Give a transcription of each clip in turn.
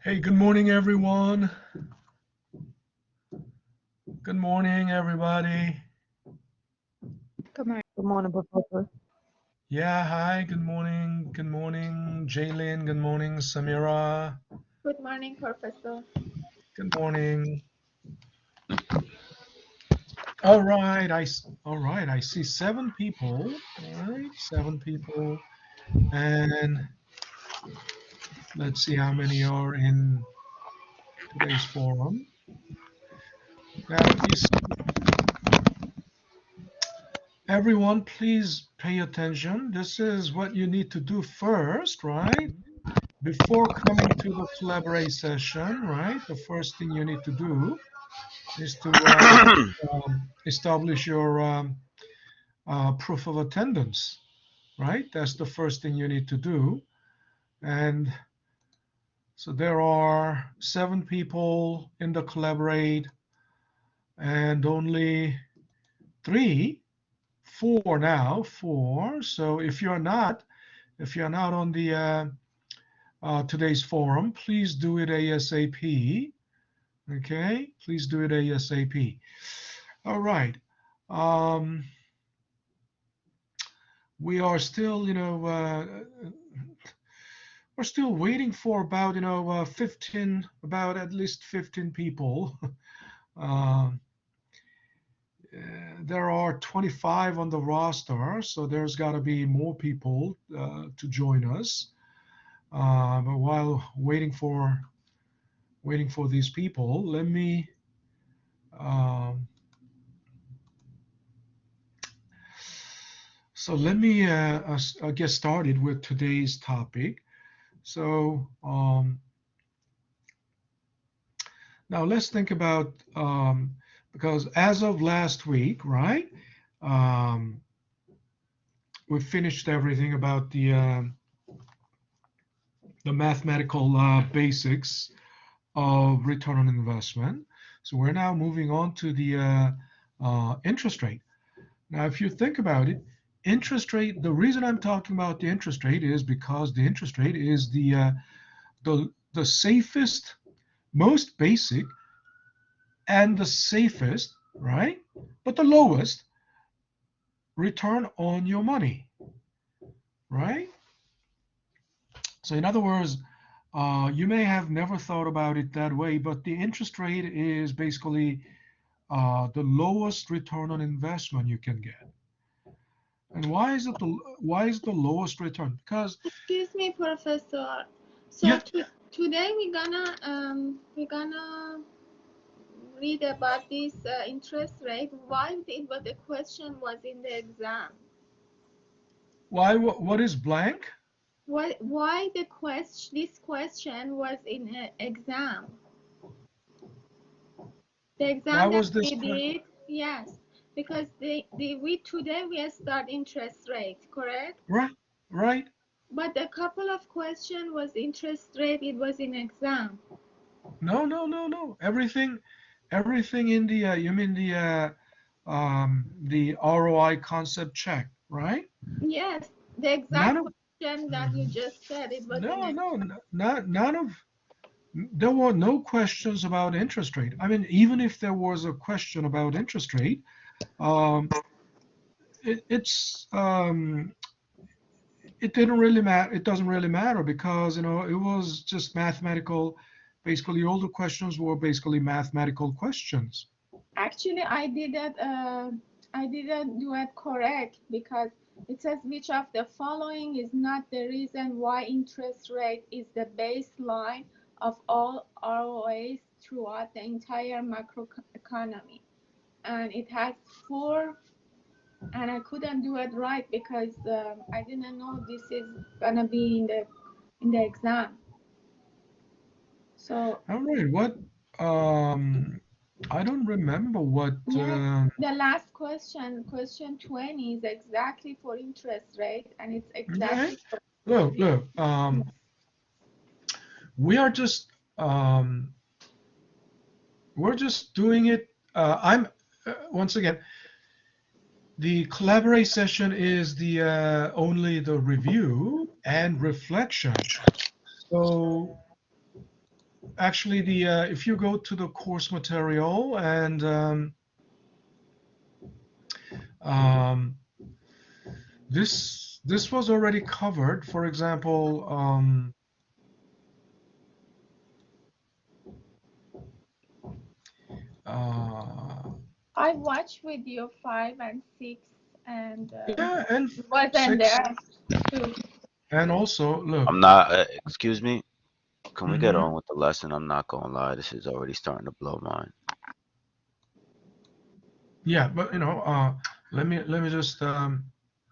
Hey, good morning, everyone. Good morning, everybody. Good morning, Professor. Yeah, hi, good morning. Good morning, Jaylin. Good morning, Samira. Good morning, Professor. Good morning. All right, I see seven people. All right, seven people. And let's see how many are in today's forum. Now, everyone, please pay attention. This is what you need to do first, right? Before coming to the collaborate session, right? The first thing you need to do is to establish your proof of attendance, right? That's the first thing you need to do. And so there are seven people in the collaborate and only three, four now, four. So if you're not on the today's forum, please do it ASAP. Okay, please do it ASAP. All right. Um, we are still, we're still waiting for about, 15, about at least 15 people. Uh, there are 25 on the roster, so there's got to be more people to join us. But while waiting for these people, um, let me get started with today's topic. So now let's think about because as of last week, right? Um, we finished everything about the mathematical basics of return on investment. So we're now moving on to the interest rate. Now, if you think about it, interest rate. The reason I'm talking about the interest rate is because the interest rate is the safest, most basic, and the safest, right? But the lowest return on your money, right? So, in other words, you may have never thought about it that way, but the interest rate is basically the lowest return on investment you can get. And why is the lowest return? Because Excuse me, Professor. So yeah, today we're gonna read about this interest rate. Why it was the question was in the exam? what is blank? Why the question this question was in an exam? The Why exam that was this we did, yes, because the we today we start interest rate, correct? right? Right? But a couple of question was interest rate. It was in exam. No, no, no, no. Everything in the you mean the ROI concept check, right? Yes, the None exact of question that you just said, it was in no, a, no, not none of there were no questions about interest rate. I mean, even if there was a question about interest rate, um, it didn't really matter. It doesn't really matter because it was just mathematical. Basically, all the questions were basically mathematical questions. actually I didn't do it correct because it says which of the following is not the reason why interest rate is the baseline of all ROAs throughout the entire macro economy, and it has four, and I couldn't do it right because I didn't know this is gonna be in the exam. So All right, what? Um, I don't remember what. yes, the last question, question 20, is exactly for interest rate, and it's Okay, exactly for look. We are just we're just doing it. I'm once again. The collaborate session is the only the review and reflection. So actually, if you go to the course material and um, this was already covered. For example, I watched video 5 and 6, and yeah, and it wasn't 6, there too. and also look. I'm not. Excuse me. Can we get Hmm. on with the lesson? I'm not gonna lie. This is already starting to blow mine. Yeah, but let me just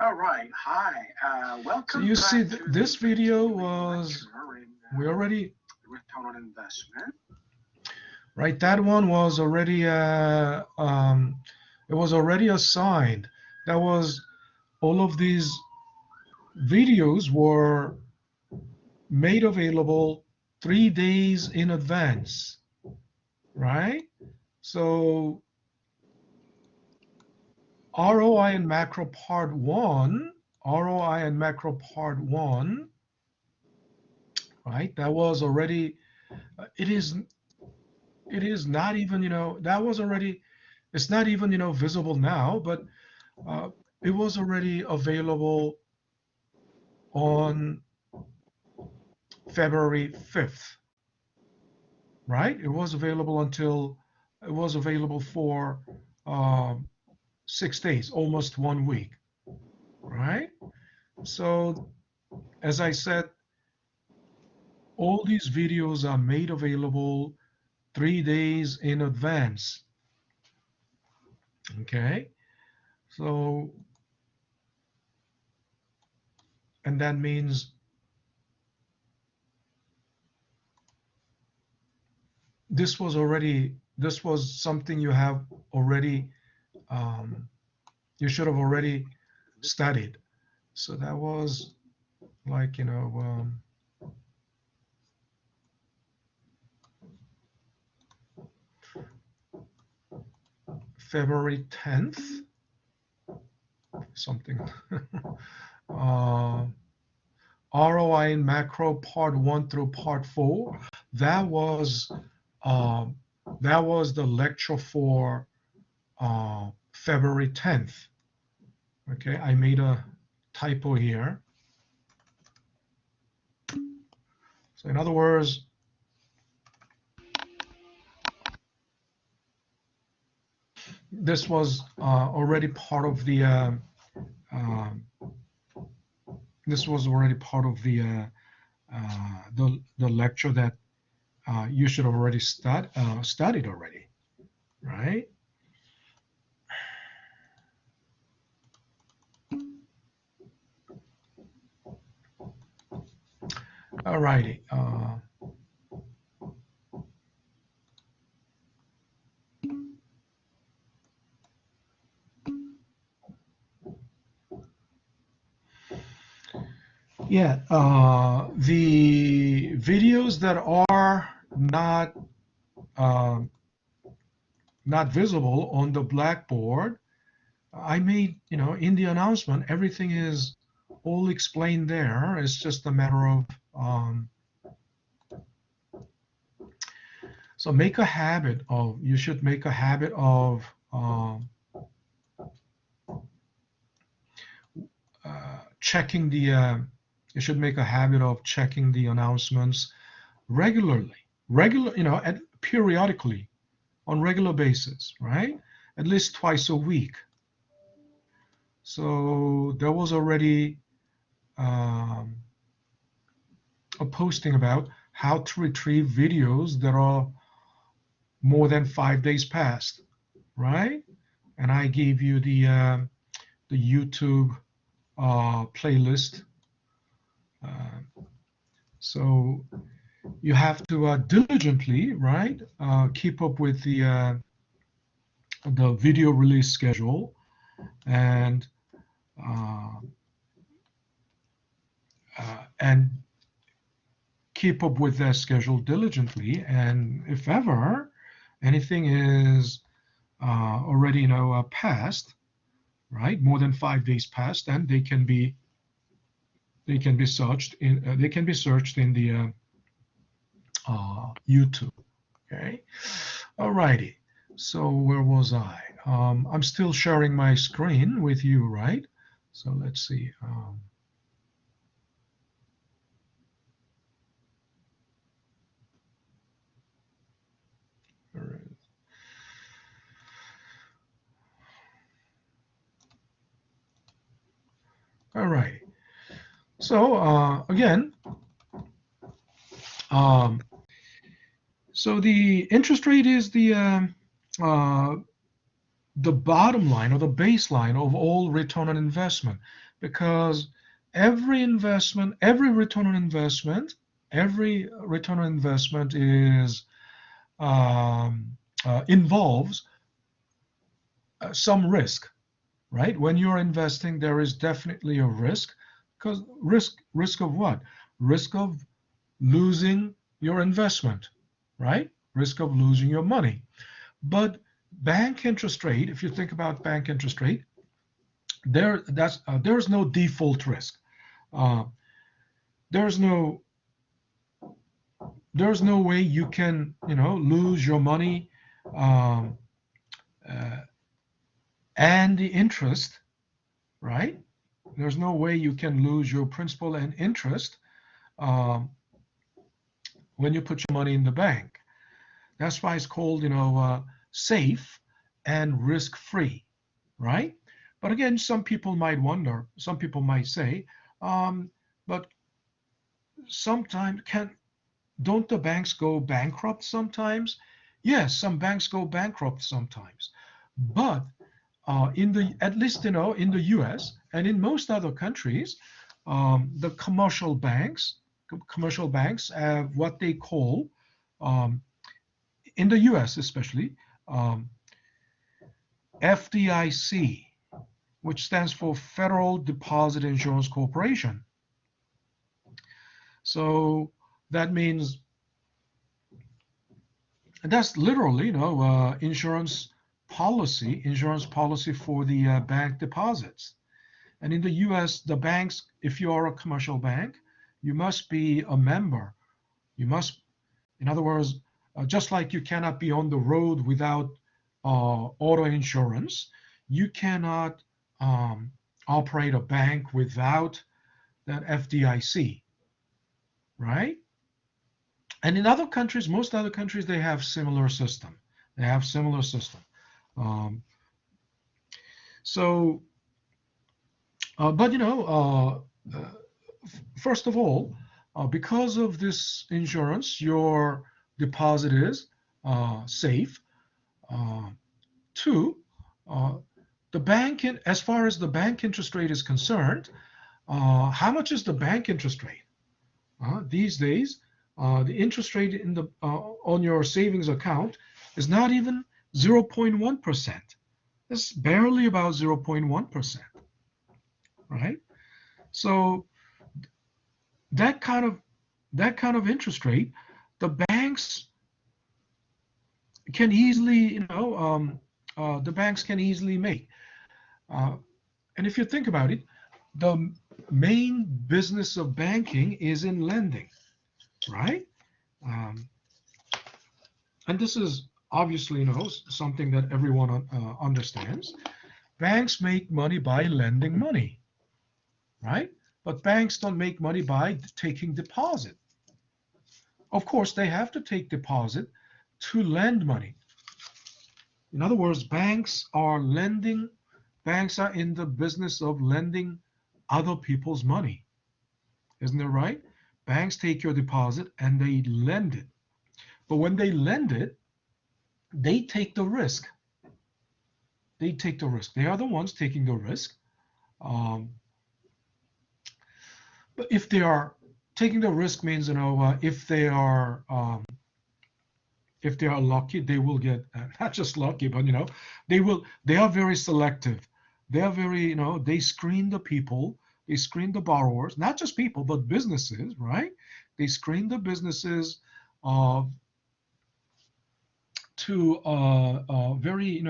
All right. Hi. so Welcome you see back to this the video continuing was lecture in we already return on investment. right, that one was already it was already assigned. That was all of these videos were made available 3 days in advance, right? So ROI and macro part one, ROI and macro part one, right? That was already it is not even that was already it's not even visible now, but uh, it was already available on February 5th, right? It was available for um, 6 days, almost 1 week, right? So as I said, all these videos are made available 3 days in advance. Okay, so and that means this was something you have already um, you should have already studied. So that was like February 10th, something. uh, ROI in macro part one through part four. That was um, that was the lecture for February 10th. Okay, I made a typo here. So in other words, this was already part of the um, this was already part of the lecture that you should have already studied already, right? All righty. Yeah, the videos that are um, not visible on the blackboard, I made, in the announcement, everything is all explained there. It's just a matter of so make a habit of you should make a habit of checking the you should make a habit of checking the announcements regularly, periodically, on regular basis, right? At least twice a week. So there was already um, a posting about how to retrieve videos that are more than 5 days past, right? And I gave you the YouTube playlist. So you have to diligently, right, keep up with the video release schedule and uh, and keep up with that schedule diligently. And if ever anything is already past, right, more than 5 days past, then they can be searched in the YouTube. Okay. All righty. So where was I? I'm still sharing my screen with you, right? So let's see. All right. So again, um, so the interest rate is uh, the bottom line or the baseline of all return on investment, because every return on investment, every return on investment is involves some risk, right? When you're investing, there is definitely a risk, because risk of what? Risk of losing your investment, right? Risk of losing your money. But bank interest rate, if you think about bank interest rate, there's no default risk. Uh, there's no there's no way you can lose your money, um, uh, and the interest, right? There's no way you can lose your principal and interest um, when you put your money in the bank. That's why it's called safe and risk free, right? But again, some people might wonder, some people might say, but sometimes don't the banks go bankrupt sometimes? Yes, some banks go bankrupt sometimes. But in the at least in the U.S. and in most other countries, the commercial banks have what they call, um, in the U.S. especially, um, FDIC, which stands for Federal Deposit Insurance Corporation. So that means that's literally, insurance policy for the bank deposits. And in the U.S., the banks, if you are a commercial bank, you must be a member. You must, in other words, just like you cannot be on the road without auto insurance, you cannot operate a bank without that FDIC, right? And in other countries, most other countries, they have similar system. They have similar system. Um, so, but first of all, because of this insurance, your deposit is safe. Uh, Two, uh, the bank, as far as the bank interest rate is concerned, how much is the bank interest rate? These days, the interest rate on your savings account is not even 0.1%. It's barely about 0.1%, right? So that kind of interest rate, the banks can easily, the banks can easily make. Uh, and if you think about it, the main business of banking is in lending, right? Um, and this is obviously, something that everyone understands. Banks make money by lending money, right? But banks don't make money by taking deposit. Of course, they have to take deposit to lend money. In other words, banks are in the business of lending other people's money. Isn't it right? Banks take your deposit and they lend it. But when they lend it, they take the risk. They take the risk. They are the ones taking the risk. Um, but if they are taking the risk means, if they are lucky, they will get not just lucky, but they are very selective. They are very, they screen the people, they screen the borrowers, not just people, but businesses, right? They screen the businesses uh, to very,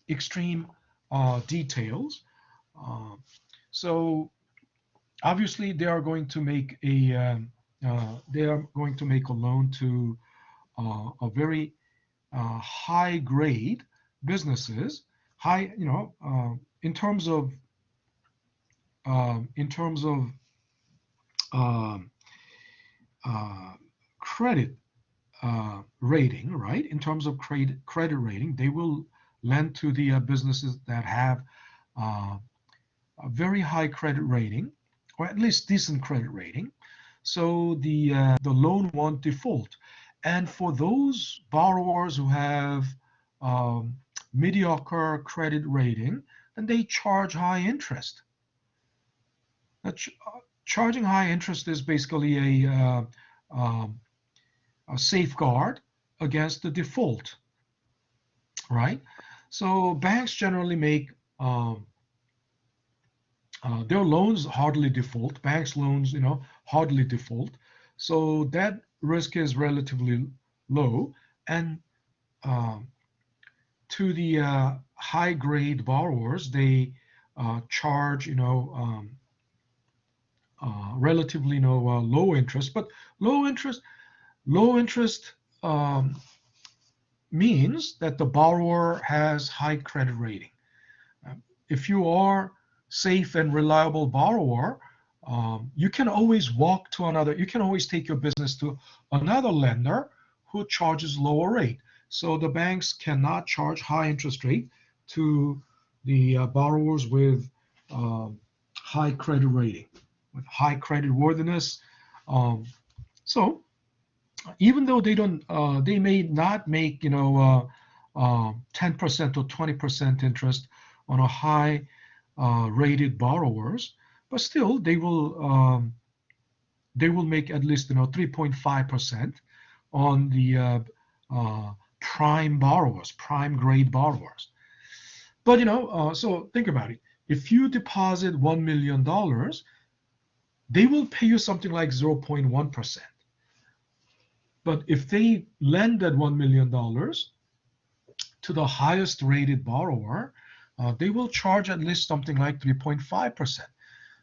extreme details. Uh, so obviously they are going to make they are going to make a loan to a very high grade businesses, high, in terms of in terms of um, uh, credit rating, right? In terms of credit rating, they will lend to the businesses that have uh, a very high credit rating, or at least decent credit rating. So the loan won't default. And for those borrowers who have um, mediocre credit rating, then they charge high interest. Charging high interest is basically um, a safeguard against the default, right? So banks generally make their loans hardly default. Banks loans, hardly default. So that risk is relatively low. And um, to the high grade borrowers, they charge, relatively low interest. But low interest, low interest means that the borrower has high credit rating. If you are safe and reliable borrower, you can always you can always take your business to another lender who charges lower rate. So the banks cannot charge high interest rate to the borrowers with um, high credit rating, with high credit worthiness. Um, so even though they may not make 10% or 20% interest on a high rated borrowers, but still they will make at least 3.5% on the prime borrowers, prime grade borrowers. But so think about it. If you deposit $1 million, they will pay you something like 0.1%. But if they lend that $1 million to the highest rated borrower, they will charge at least something like 3.5%.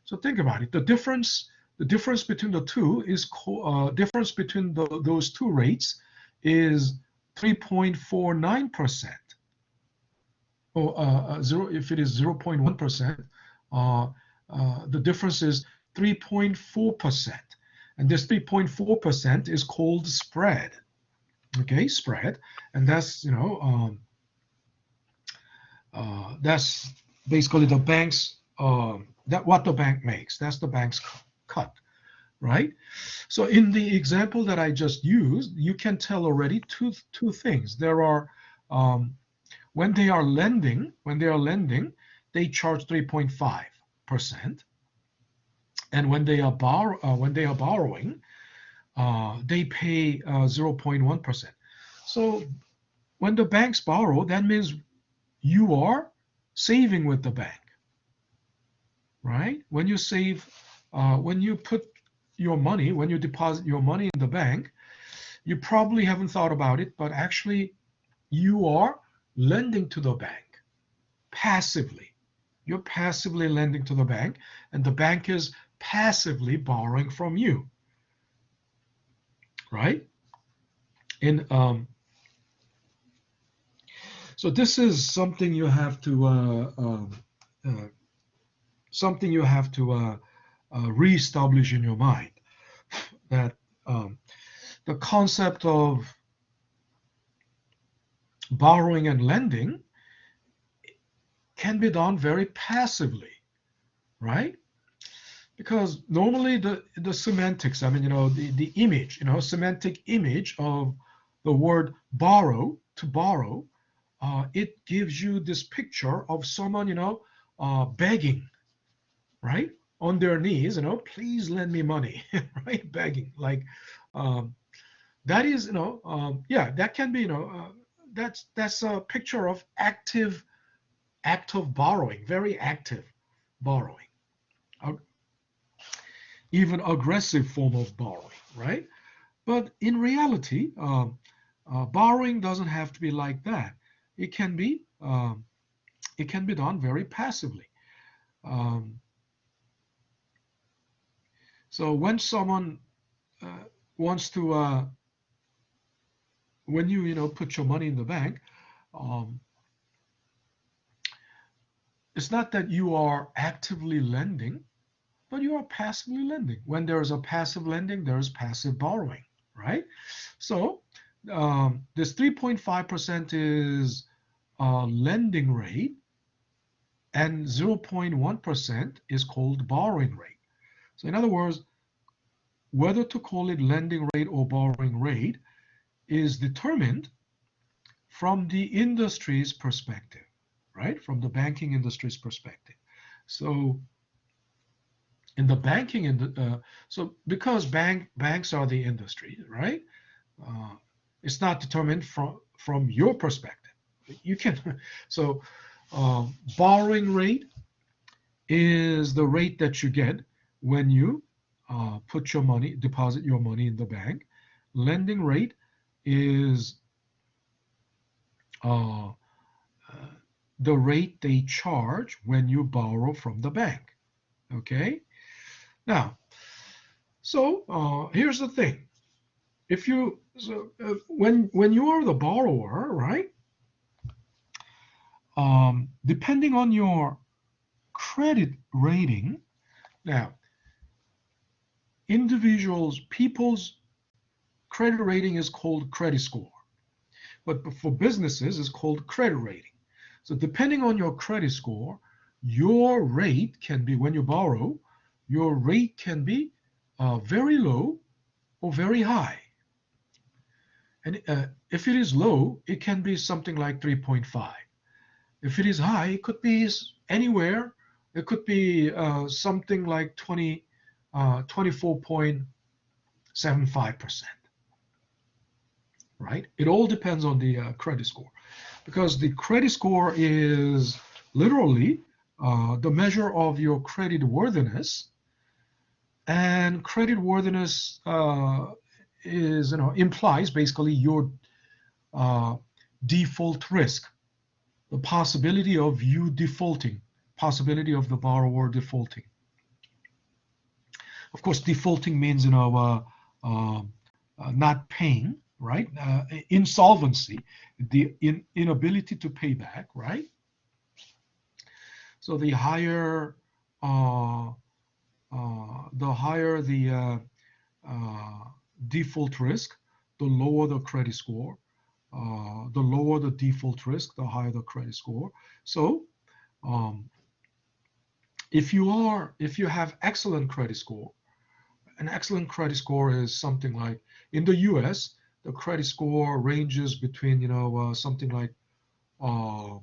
So think about it. The difference between the two is difference between those two rates is 3.49%. Or zero, if it is 0.1%, the difference is 3.4%. And this 3.4% is called spread. Okay, spread, and that's basically the bank's that what the bank makes. That's the bank's cut, right? So in the example that I just used, you can tell already two things. There are when they are lending, they charge 3.5%, and when they are borrowing, they pay 0.1%. So when the banks borrow, that means you are saving with the bank, right? When you save, when you put your money, when you deposit your money in the bank, you probably haven't thought about it, but actually you are lending to the bank passively. You're passively lending to the bank, and the bank is passively borrowing from you, right? And so this is something you have to reestablish in your mind, that the concept of borrowing and lending can be done very passively, right? Because normally the semantics, I mean, the image, semantic image of the word borrow, to borrow, it gives you this picture of someone, begging, right, on their knees, please lend me money, right, begging, like that is, yeah, that can be, that's a picture of act of borrowing, very active borrowing, even aggressive form of borrowing, right? But in reality, borrowing doesn't have to be like that. It can be done very passively. Um, so when someone wants to when you put your money in the bank, um, it's not that you are actively lending, but you are passively lending. When there is a passive lending, there is passive borrowing, right? So this 3.5% is lending rate, and 0.1% is called borrowing rate. So in other words, whether to call it lending rate or borrowing rate is determined from the industry's perspective, right? From the banking industry's perspective. So in the so because banks are the industry, right? Uh, it's not determined from your perspective. You can so borrowing rate is the rate that you get when you deposit your money in the bank. Lending rate is uh, the rate they charge when you borrow from the bank. Okay. Now, so here's the thing: when you are the borrower, right? Depending on your credit rating, now people's credit rating is called credit score, but for businesses, it's called credit rating. So depending on your credit score, your rate can be, when you borrow, your rate can be very low or very high. And if it is low, it can be something like 3.5. If it is high, it could be anywhere. It could be something like 24.75%, right? It all depends on the credit score, because the credit score is literally the measure of your credit worthiness, and credit worthiness implies basically your default risk, the possibility of you defaulting, possibility of the borrower defaulting. Of course, defaulting means not paying, right? Insolvency, the inability to pay back, right? So the higher the default risk, the lower the credit score. The lower the default risk, the higher the credit score. So if you have excellent credit score, an excellent credit score is something like, in the US, the credit score ranges between something like I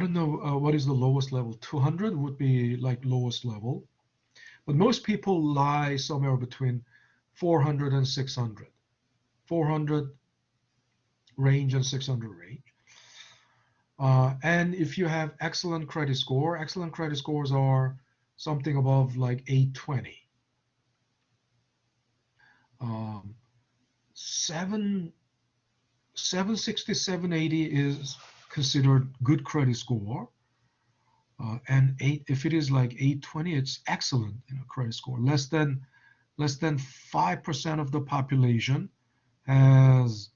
don't know what is the lowest level. 200 would be like lowest level, but most people lie somewhere between 400 and 600. 400 range and 600 range. And if you have excellent credit scores are something above like 820. 760, 780 is considered good credit score. And if it is like 820, it's excellent credit score. Less than 5% of the population has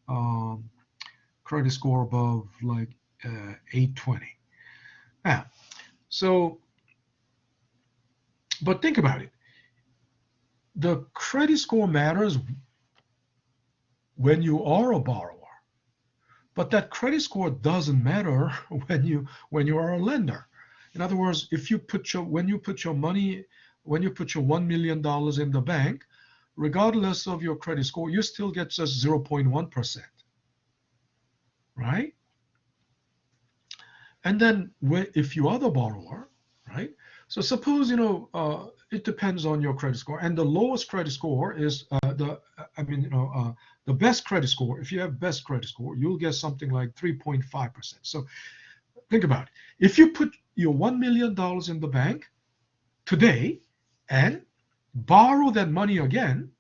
credit score above like 820. Now, so, but think about it. The credit score matters when you are a borrower, but that credit score doesn't matter when you are a lender. In other words, when you put your $1 million in the bank, regardless of your credit score, you still get just 0.1%, right? And then if you are the borrower, right? So suppose it depends on your credit score, and the lowest credit score is the best credit score. If you have best credit score, you'll get something like 3.5%. So think about it. If you put your $1 million in the bank today and borrow that money again,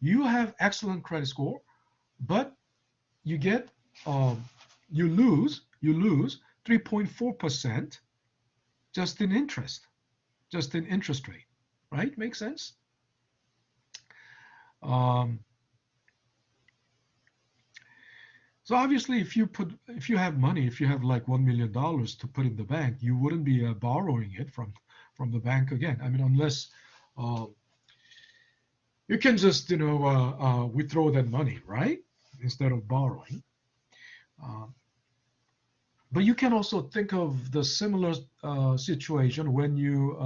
you have excellent credit score, but you get you lose 3.4% just in interest rate, right? Makes sense? Um, so obviously, if you have money, if you have like $1 million to put in the bank, you wouldn't be borrowing it from the bank again. I mean, unless uh, you can just withdraw that money, right, instead of borrowing. Uh, but you can also think of the similar situation when you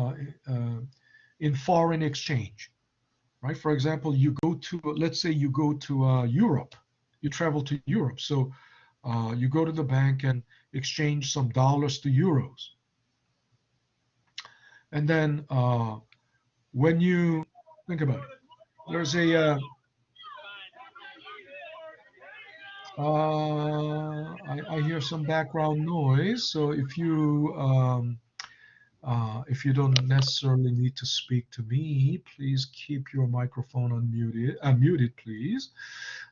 in foreign exchange, right? For example, you go to, let's say you go to Europe, you travel to Europe. So you go to the bank and exchange some dollars to euros. And then when you think about it, there's I hear some background noise. So if you don't necessarily need to speak to me, please keep your microphone muted, please.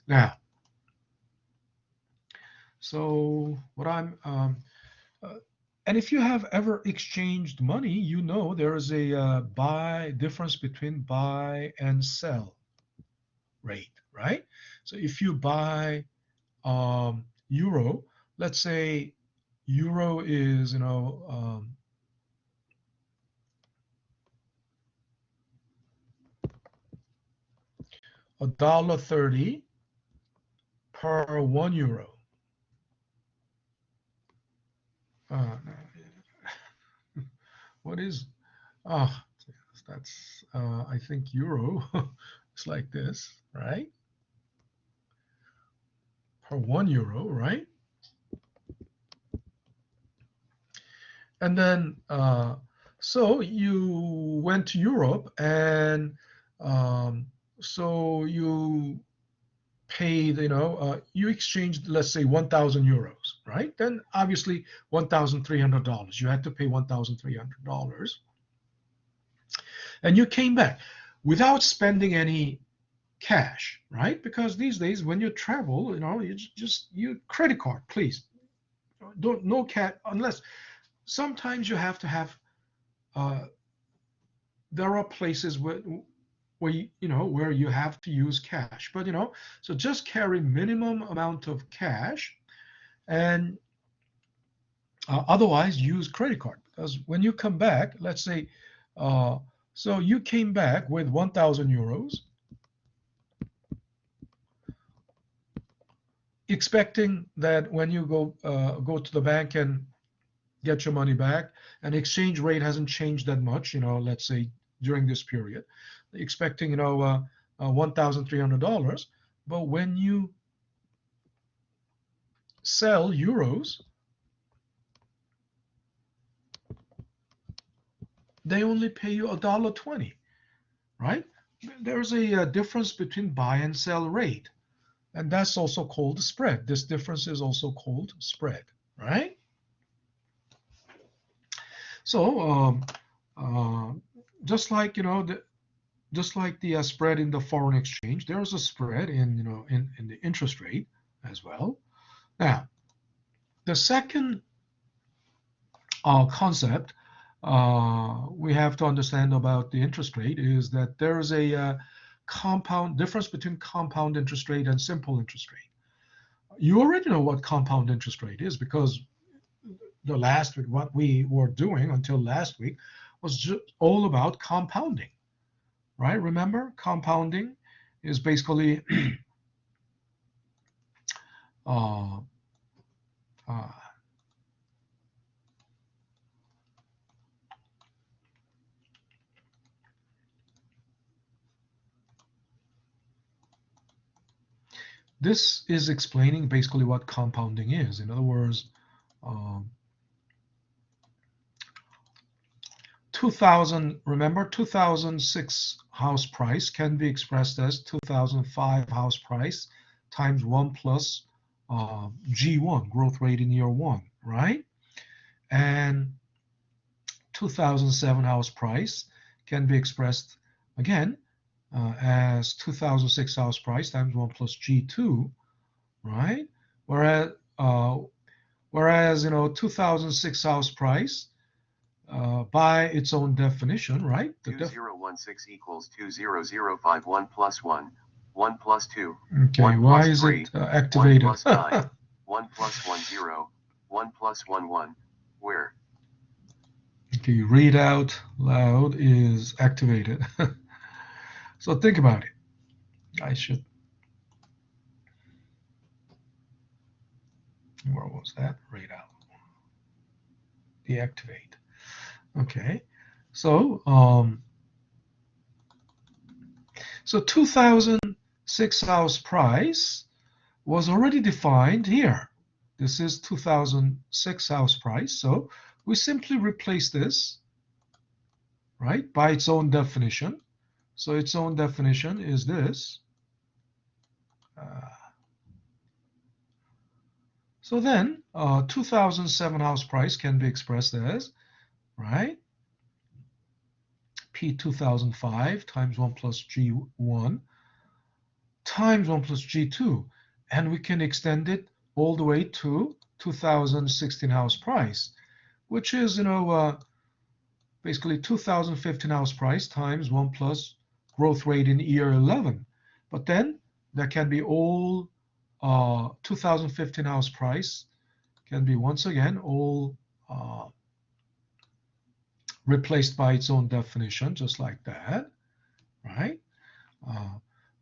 Now, so what and if you have ever exchanged money, you know there is a difference between buy and sell rate, right? So if you buy euro, let's say euro is $1.30 per €1. What is that's I think euro is like this, right? Per €1, right? And then so you went to Europe, and so you paid, you exchanged, let's say, 1,000 euros, right? Then obviously $1,300. You had to pay $1,300, and you came back without spending any cash, right? Because these days when you travel, you credit card, please. Don't no cash unless sometimes you have to have. There are places where you have to use cash, but so just carry minimum amount of cash, and otherwise use credit card, because when you come back, let's say, so you came back with 1,000 euros, expecting that when you go to the bank and get your money back, and exchange rate hasn't changed that much, let's say during this period, expecting $1,300, but when you sell euros, they only pay you $1.20, right? There's a difference between buy and sell rate, and that's also called spread. This difference is also called spread, right? So just like the spread in the foreign exchange, there's a spread in the interest rate as well. Now, the second concept we have to understand about the interest rate is that there is a compound difference between compound interest rate and simple interest rate. You already know what compound interest rate is, because what we were doing until last week was just all about compounding, right? Remember, compounding is basically this is explaining basically what compounding is. In other words, 2006 house price can be expressed as 2005 house price times 1 plus G1, growth rate in year one, right? And 2007 house price can be expressed again as 2006 house price times 1 plus G2, right? Whereas 2006 house price, by its own definition, right? 2016 equals 20051 plus 1. 1 plus 2. Okay, 1 why plus is 3. it activated? 1 plus 9. 1 plus 1 0. 1 plus 1 1. Where? Okay, read out loud is activated. So think about it. I should. Where was that? Read out. Deactivate. Okay. So 2006 house price was already defined here. This is 2006 house price. So we simply replace this, right, by its own definition. So its own definition is this. So then 2007 house price can be expressed as, right, P 2005 times 1 plus G1 times 1 plus G2. And we can extend it all the way to 2016 house price, which is, basically 2015 house price times 1 plus growth rate in year 11. But then there can be all 2015 house price can be once again all replaced by its own definition, just like that, right?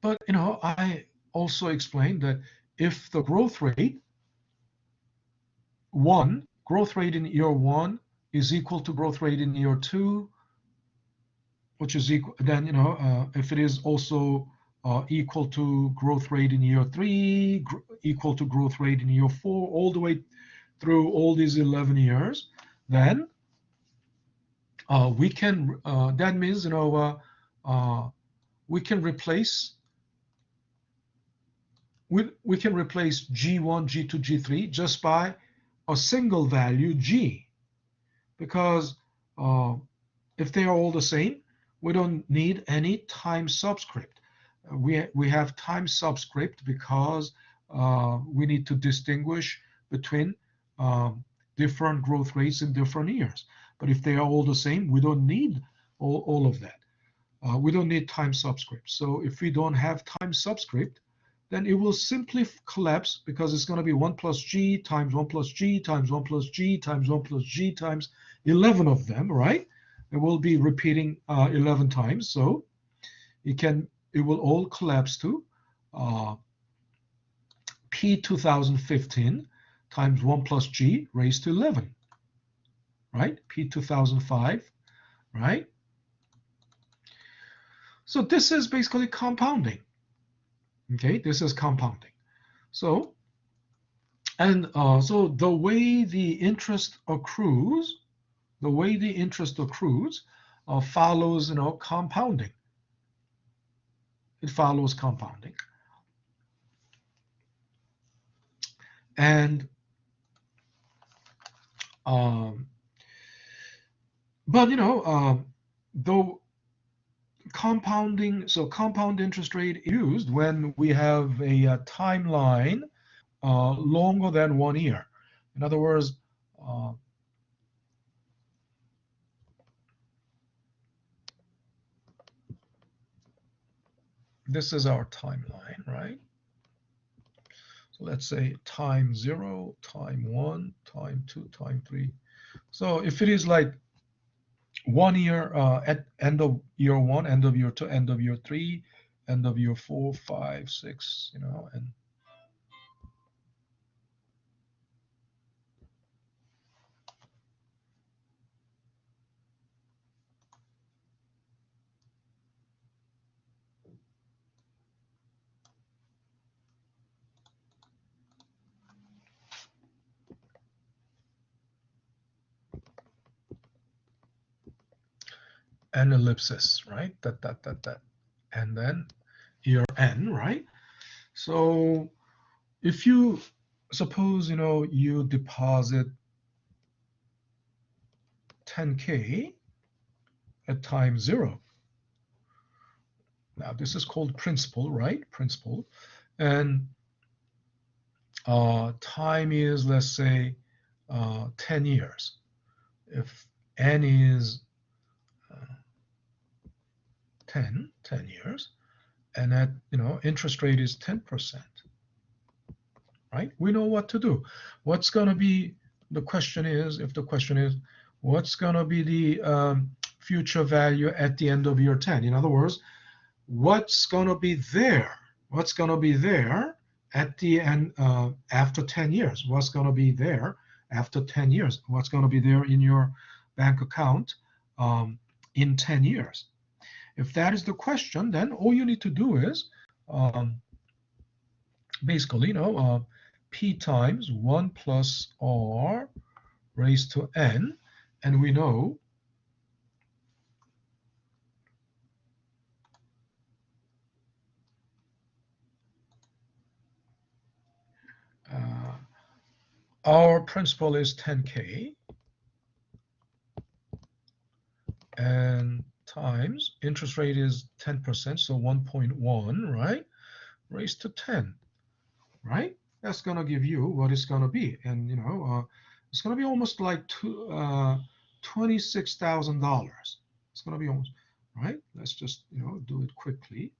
But I also explained that if the growth rate in year one is equal to growth rate in year two, which is equal, then if it is also equal to growth rate in year three, equal to growth rate in year four, all the way through all these 11 years, then we can. That means we can replace. We can replace G1, G2, G3 just by a single value G, because if they are all the same, we don't need any time subscript. We have time subscript because we need to distinguish between different growth rates in different years. But if they are all the same, we don't need all of that. We don't need time subscript. So if we don't have time subscript, then it will simply collapse, because it's going to be 1 plus G times 1 plus G times 1 plus G times 1 plus G times 11 of them, right? It will be repeating 11 times. So it will all collapse to P 2015 times 1 plus G raised to 11, right? P 2005, right? So this is basically compounding. Okay, this is compounding. So, and so the way the interest accrues, follows, compounding. It follows compounding. And but though compounding, so compound interest rate is used when we have a timeline longer than 1 year. In other words, this is our timeline, right? So let's say time 0, time 1, time 2, time 3. So if it is like 1 year at end of year 1, end of year 2, end of year 3, end of year 4, 5, 6, and an ellipsis, right? That. And then year n, right? So if you suppose, you deposit 10K at time 0. Now this is called principal, right? Principal. And time is, let's say, 10 years. If n is 10 years, and that, interest rate is 10%, right? We know what to do. What's going to be, the question is, if the question is, what's going to be the future value at the end of year 10? In other words, what's going to be there? What's going to be there at the end after 10 years? What's going to be there after 10 years? What's going to be there in your bank account in 10 years? If that is the question, then all you need to do is basically, P times 1 plus R raised to N, and we know our principal is 10K, and times interest rate is 10%, so 1.1, right? Raised to 10, right? That's going to give you what it's going to be. And, it's going to be almost like $26,000. It's going to be almost, right? Let's just, do it quickly.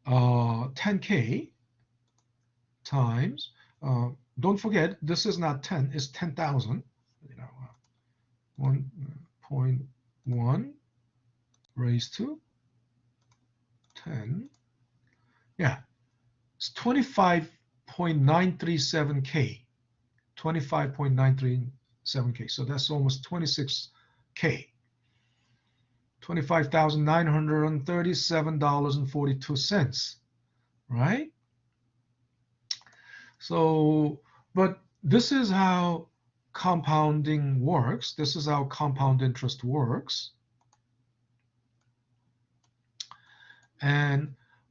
10K times, don't forget, this is not 10, it's 10,000, 1.1 raised to 10. Yeah, it's 25.937K. 25.937K. So that's almost 26K. $25,937.42, right? So, but this is how compounding works. This is how compound interest works.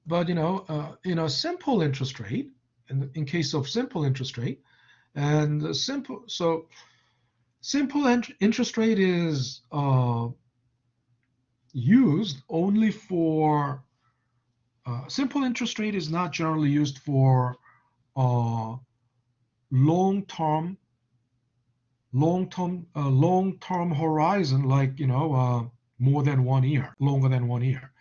But in a simple interest rate, in case of simple interest rate, and simple interest rate is used only for simple interest rate is not generally used for long-term horizon, like more than 1 year, longer than 1 year.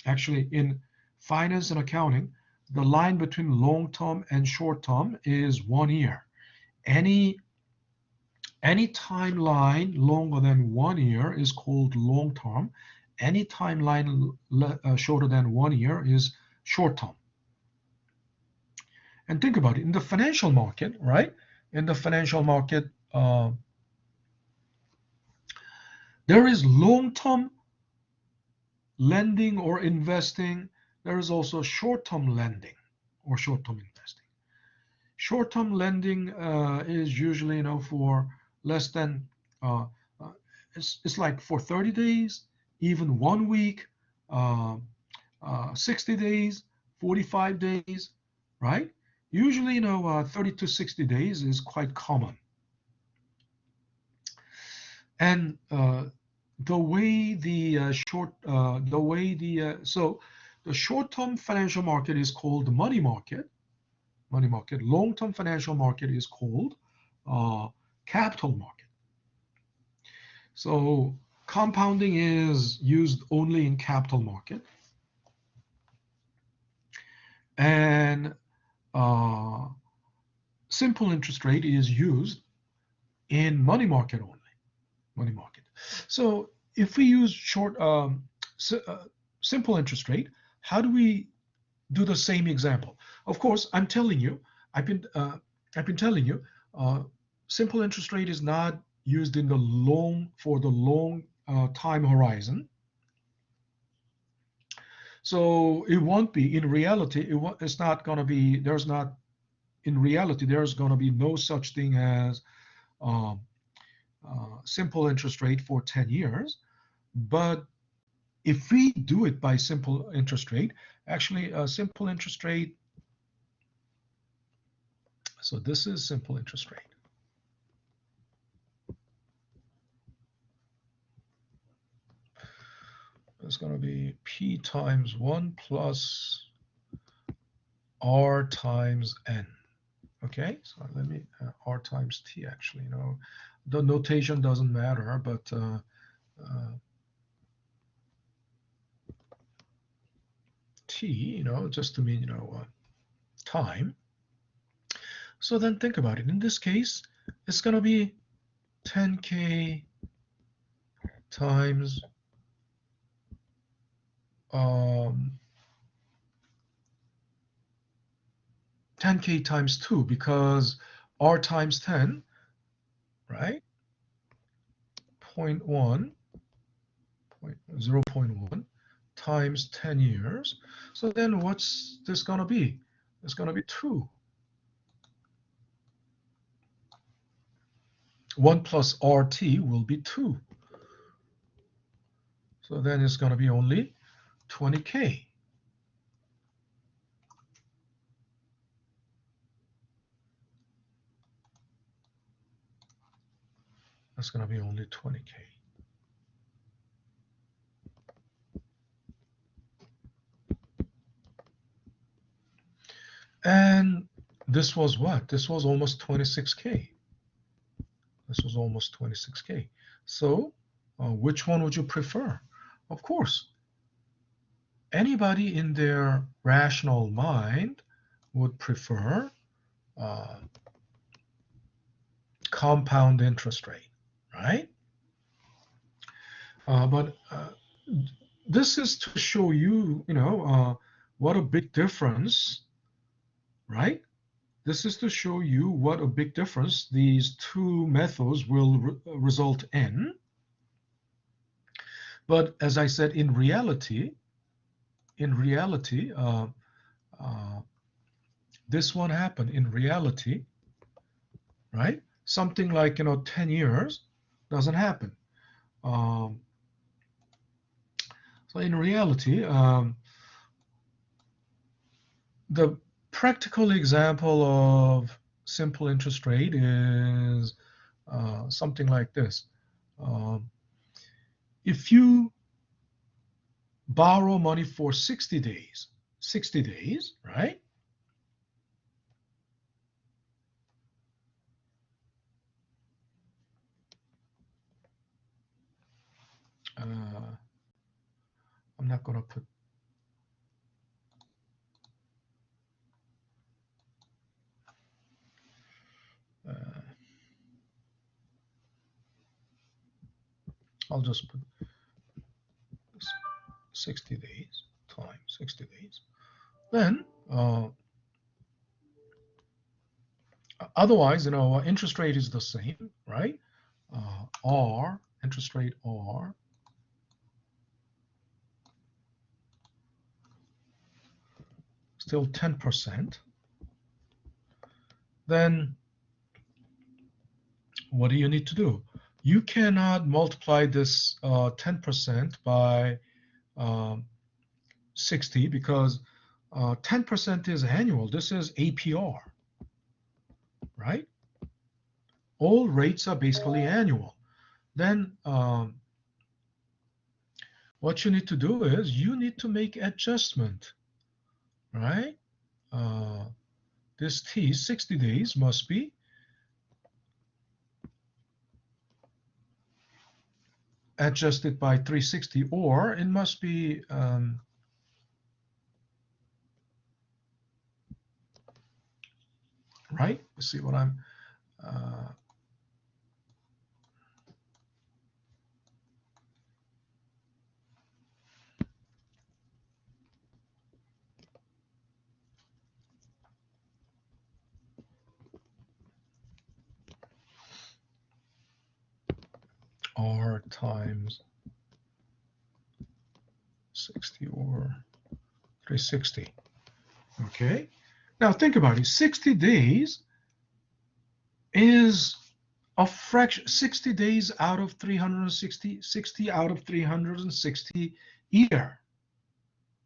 Actually, in finance and accounting, the line between long-term and short-term is 1 year. Any timeline longer than 1 year is called long-term. Any timeline shorter than 1 year is short-term. And think about it, in the financial market, right? In the financial market, there is long-term lending or investing. There is also short-term lending or short-term investing. Short-term lending is usually, for less than, it's like for 30 days, even 1 week, 60 days, 45 days, right? Usually, 30 to 60 days is quite common. And the way the short-term financial market is called the money market. Long-term financial market is called capital market. So compounding is used only in capital market, and simple interest rate is used in money market only. Money market. So if we use simple interest rate, how do we do the same example? Of course, I'm telling you, I've been telling you, simple interest rate is not used in the long time horizon. So it won't be, in reality, it's not going to be, there's going to be no such thing as simple interest rate for 10 years. But if we do it by simple interest rate, actually a simple interest rate, so this is simple interest rate. It's going to be P times 1 plus R times N. Okay, so let me, R times T actually, the notation doesn't matter, but t, just to mean, time. So then think about it. In this case, it's going to be 10K times 10K times 2, because R times 10, right? 0.1, 0.1 times 10 years. So then what's this going to be? It's going to be 2. 1 plus RT will be 2. So then it's going to be only 20K. That's going to be only 20K. And this was what? This was almost 26K. This was almost 26K. So which one would you prefer? Of course, anybody in their rational mind would prefer compound interest rate, right? But this is to show you, what a big difference, right? This is to show you what a big difference these two methods will result in. But as I said, in reality, this won't happen. In reality, right? Something like 10 years doesn't happen. So in reality, the practical example of simple interest rate is something like this. If you borrow money for 60 days, right? I'm not going to put I'll just put 60 days times 60 days. Then otherwise, interest rate is the same, right? R, interest rate R, still 10%. Then what do you need to do? You cannot multiply this 10% by 60 because 10% is annual. This is APR, right? All rates are basically annual. Then what you need to do is you need to make adjustment, right? This T, 60 days, must be adjusted by 360, or it must be right? Let's see what I'm R times 60 or 360. Okay. Now think about it. 60 days is a fraction. 60 days out of 360, 60 out of 360 year,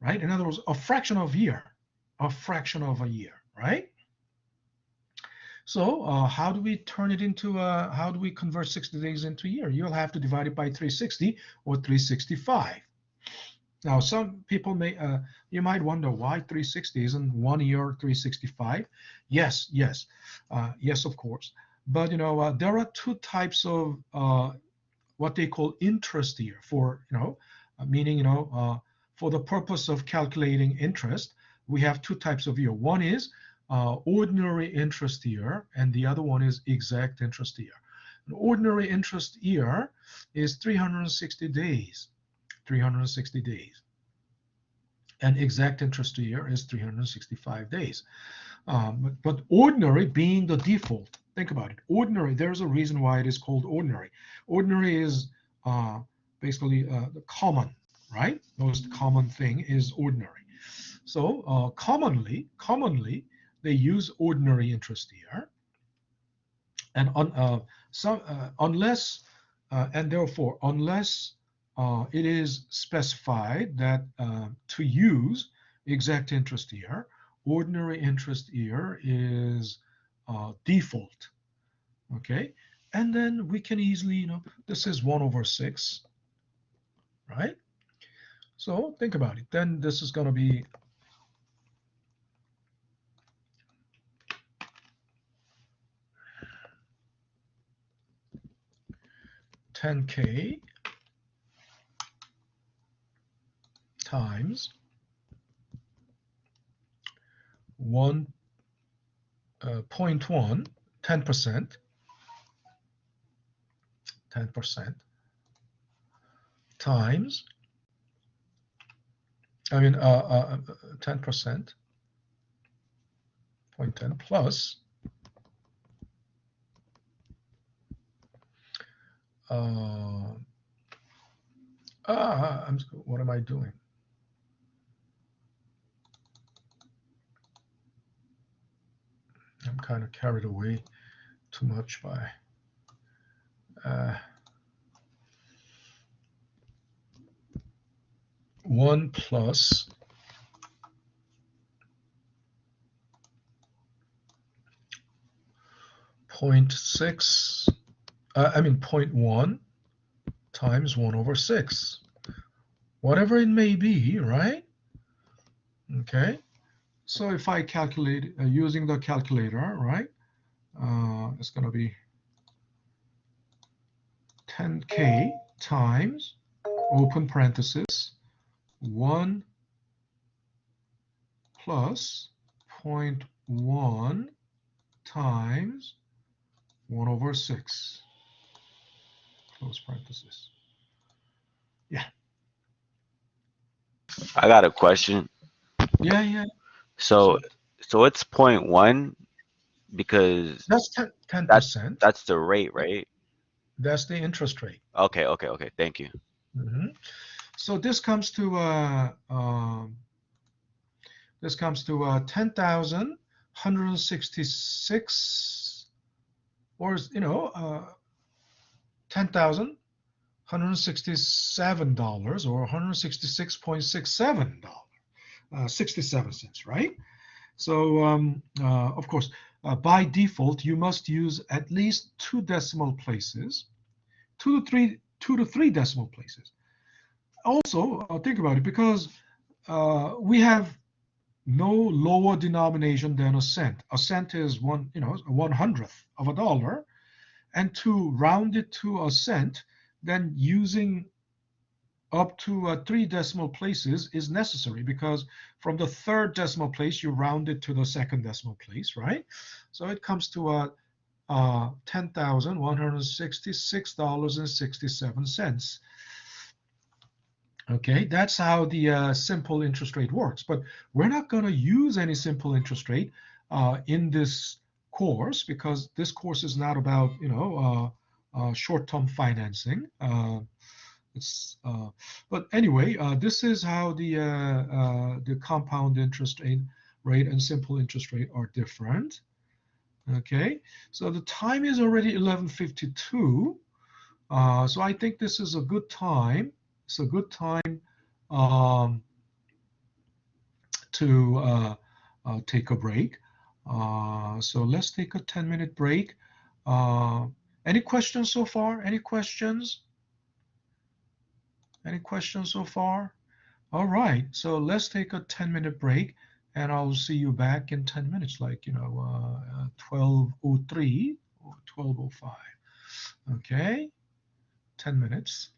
right? In other words, a fraction of a year, right? So how do we turn it into, how do we convert 60 days into a year? You'll have to divide it by 360 or 365. Now, some people may, you might wonder why 360 isn't 1 year 365. Yes, of course. But, there are two types of what they call interest year for, meaning, for the purpose of calculating interest, we have two types of year. One is ordinary interest year, and the other one is exact interest year. An ordinary interest year is 360 days, 360 days. And exact interest year is 365 days. But ordinary being the default, think about it. Ordinary, there's a reason why it is called ordinary. Ordinary is basically the common, right? Most common thing is ordinary. So commonly, they use ordinary interest year. And unless, and therefore, unless it is specified that to use exact interest year, ordinary interest year is default. Okay, and then we can easily, this is 1/6, right? So think about it. Then this is going to be 10K times 1.1, 10%, 10% times, 10%, 0.10 plus what am I doing? I'm kind of carried away too much by 1 plus 0.6, 0.1 times 1/6, whatever it may be, right? Okay, so if I calculate using the calculator, right, it's going to be 10K times, open parenthesis, 1 plus 0.1 times 1/6, close parenthesis. Yeah. I got a question. Yeah. So it's 0.1 because that's 10%. That's the rate, right? That's the interest rate. Okay. Thank you. Mm-hmm. So this comes to 10,166, or $10,167 or $166.67, 67 cents, right? So of course, by default, you must use at least 2 decimal places, 2 to 3 decimal places. Also, think about it, because we have no lower denomination than a cent. A cent is 1/100th of a dollar, and to round it to a cent, then using up to 3 decimal places is necessary, because from the 3rd decimal place you round it to the 2nd decimal place, right? So it comes to $10,166.67. Okay, that's how the simple interest rate works. But we're not going to use any simple interest rate in this course, because this course is not about short-term financing. But anyway, this is how the compound interest rate and simple interest rate are different. Okay, so the time is already 11:52. So I think this is a good time. It's a good time to take a break. So let's take a 10-minute break. Any questions so far? Any questions? Any questions so far? All right, so let's take a 10-minute break, and I'll see you back in 10 minutes, like 12:03 or 12:05. Okay, 10 minutes.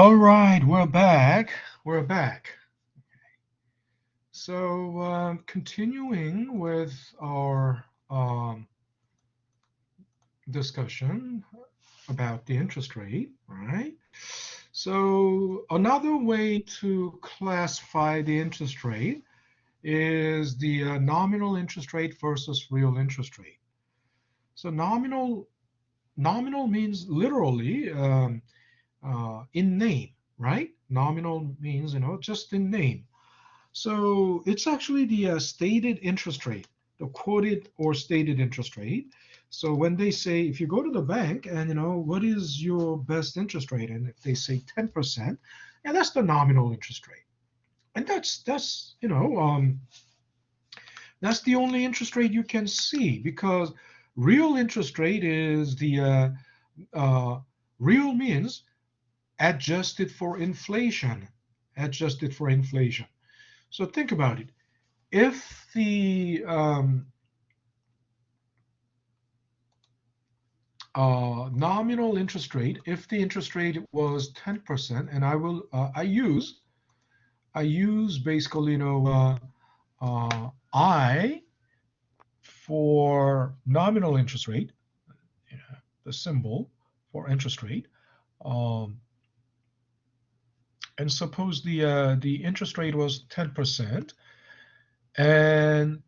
All right, we're back. We're back. So continuing with our discussion about the interest rate, right? So another way to classify the interest rate is the nominal interest rate versus real interest rate. So nominal means literally in name, right? Nominal means, just in name. So it's actually the stated interest rate, the quoted or stated interest rate. So when they say, if you go to the bank and, what is your best interest rate? And if they say 10%, yeah, that's the nominal interest rate. And that's that's the only interest rate you can see, because real interest rate is the real means adjusted for inflation, adjusted for inflation. So think about it. If the nominal interest rate, if the interest rate was 10%, and I use basically, I for nominal interest rate, the symbol for interest rate, and suppose the interest rate was 10%, and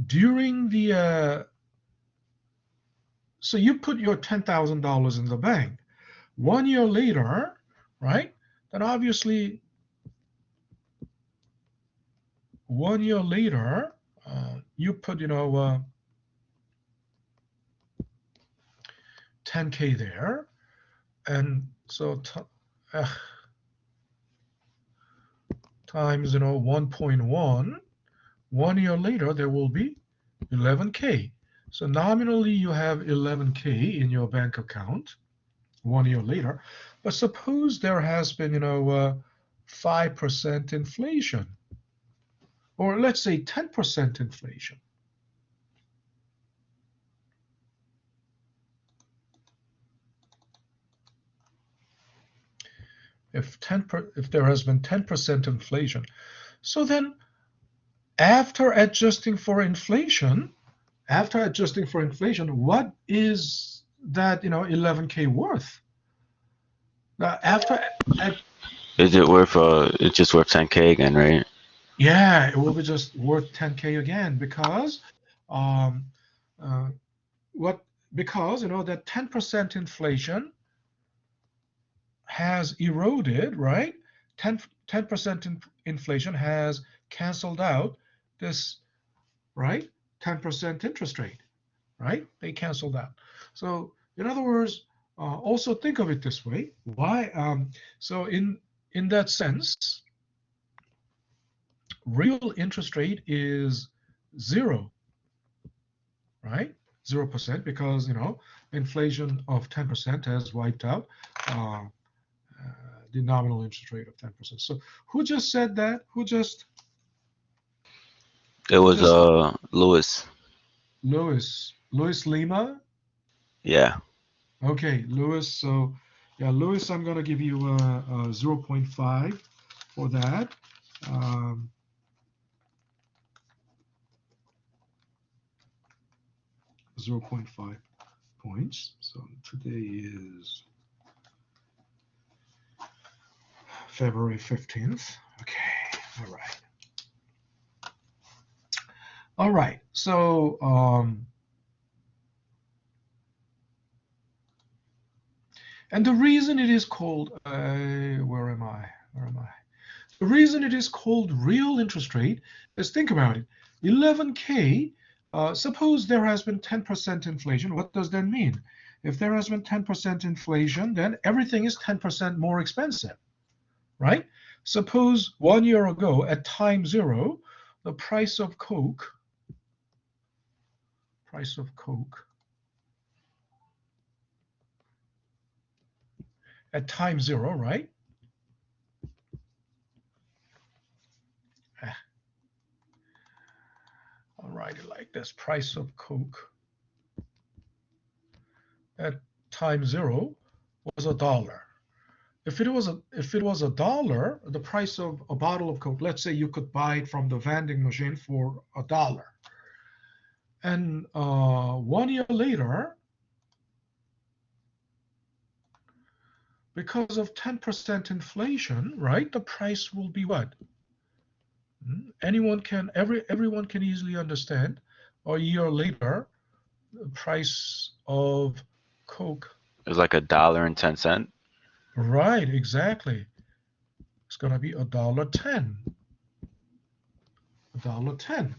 during the so you put your $10,000 in the bank. 1 year later, right? Then obviously 1 year later, you put 10K there, and so times 1.1. 1 year later there will be 11K. So nominally you have 11K in your bank account 1 year later, but suppose there has been 5% inflation, or let's say 10% inflation. If there has been 10% inflation, so then after adjusting for inflation, what is that 11K worth? Now Is it worth it's just worth 10K again, right? yeah, it will be just worth 10K again, because because that 10% inflation has eroded, right? 10% inflation has canceled out this, right? 10% interest rate, right? They canceled out. So in other words, also think of it this way. Why? So in that sense, real interest rate is 0, right? 0%, because inflation of 10% has wiped out the nominal interest rate of 10%. So who just said that? It was Lewis. Louis Lima? Yeah. Okay, Lewis. So yeah, Lewis, I'm gonna give you a 0.5 for that. 0.5 points. So today is February 15th. Okay, all right. All right, so and the reason it is called, where am I? The reason it is called real interest rate is, think about it, 11K, suppose there has been 10% inflation. What does that mean? If there has been 10% inflation, then everything is 10% more expensive, right? Suppose 1 year ago at time 0, the price of Coke at time 0, right? I'll write it like this: price of Coke at time 0 was $1. if it was a dollar, the price of a bottle of Coke, let's say you could buy it from the vending machine for $1, and 1 year later, because of 10% inflation, right, the price will be what? Everyone can easily understand. A year later, the price of Coke. It's like $1.10. Right, exactly. It's going to be $1.10. $1.10.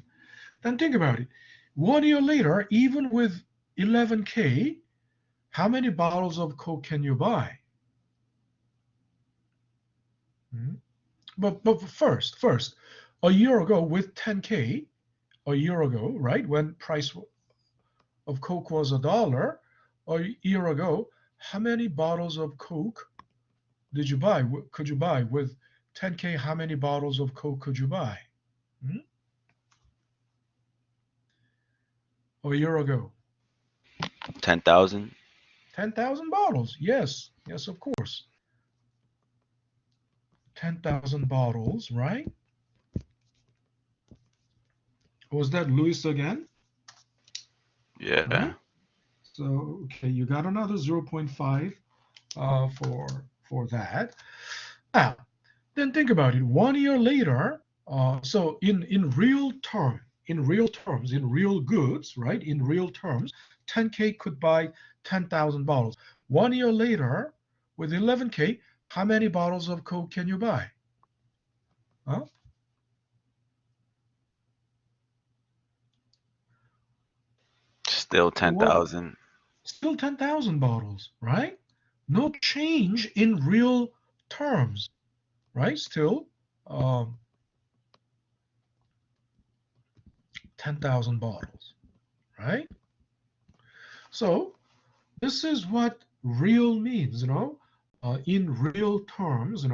Then think about it. 1 year later, even with 11K, how many bottles of Coke can you buy? But first, a year ago with 10K, a year ago, right, when price of Coke was $1, a year ago, how many bottles of Coke did you buy? Could you buy with 10K? How many bottles of Coke could you buy? A year ago, 10,000. 10,000 bottles. Yes, of course. 10,000 bottles, right? Was that Louis again? Yeah. Right? So, okay, you got another 0.5 for that. Now, then think about it. 1 year later, so in real terms, in real goods, right? In real terms, 10K could buy 10,000 bottles. 1 year later, with 11K, how many bottles of Coke can you buy? Huh? Still 10,000. Still 10,000 bottles, right? No change in real terms, right? Still 10,000 bottles, right? So this is what real means, in real terms,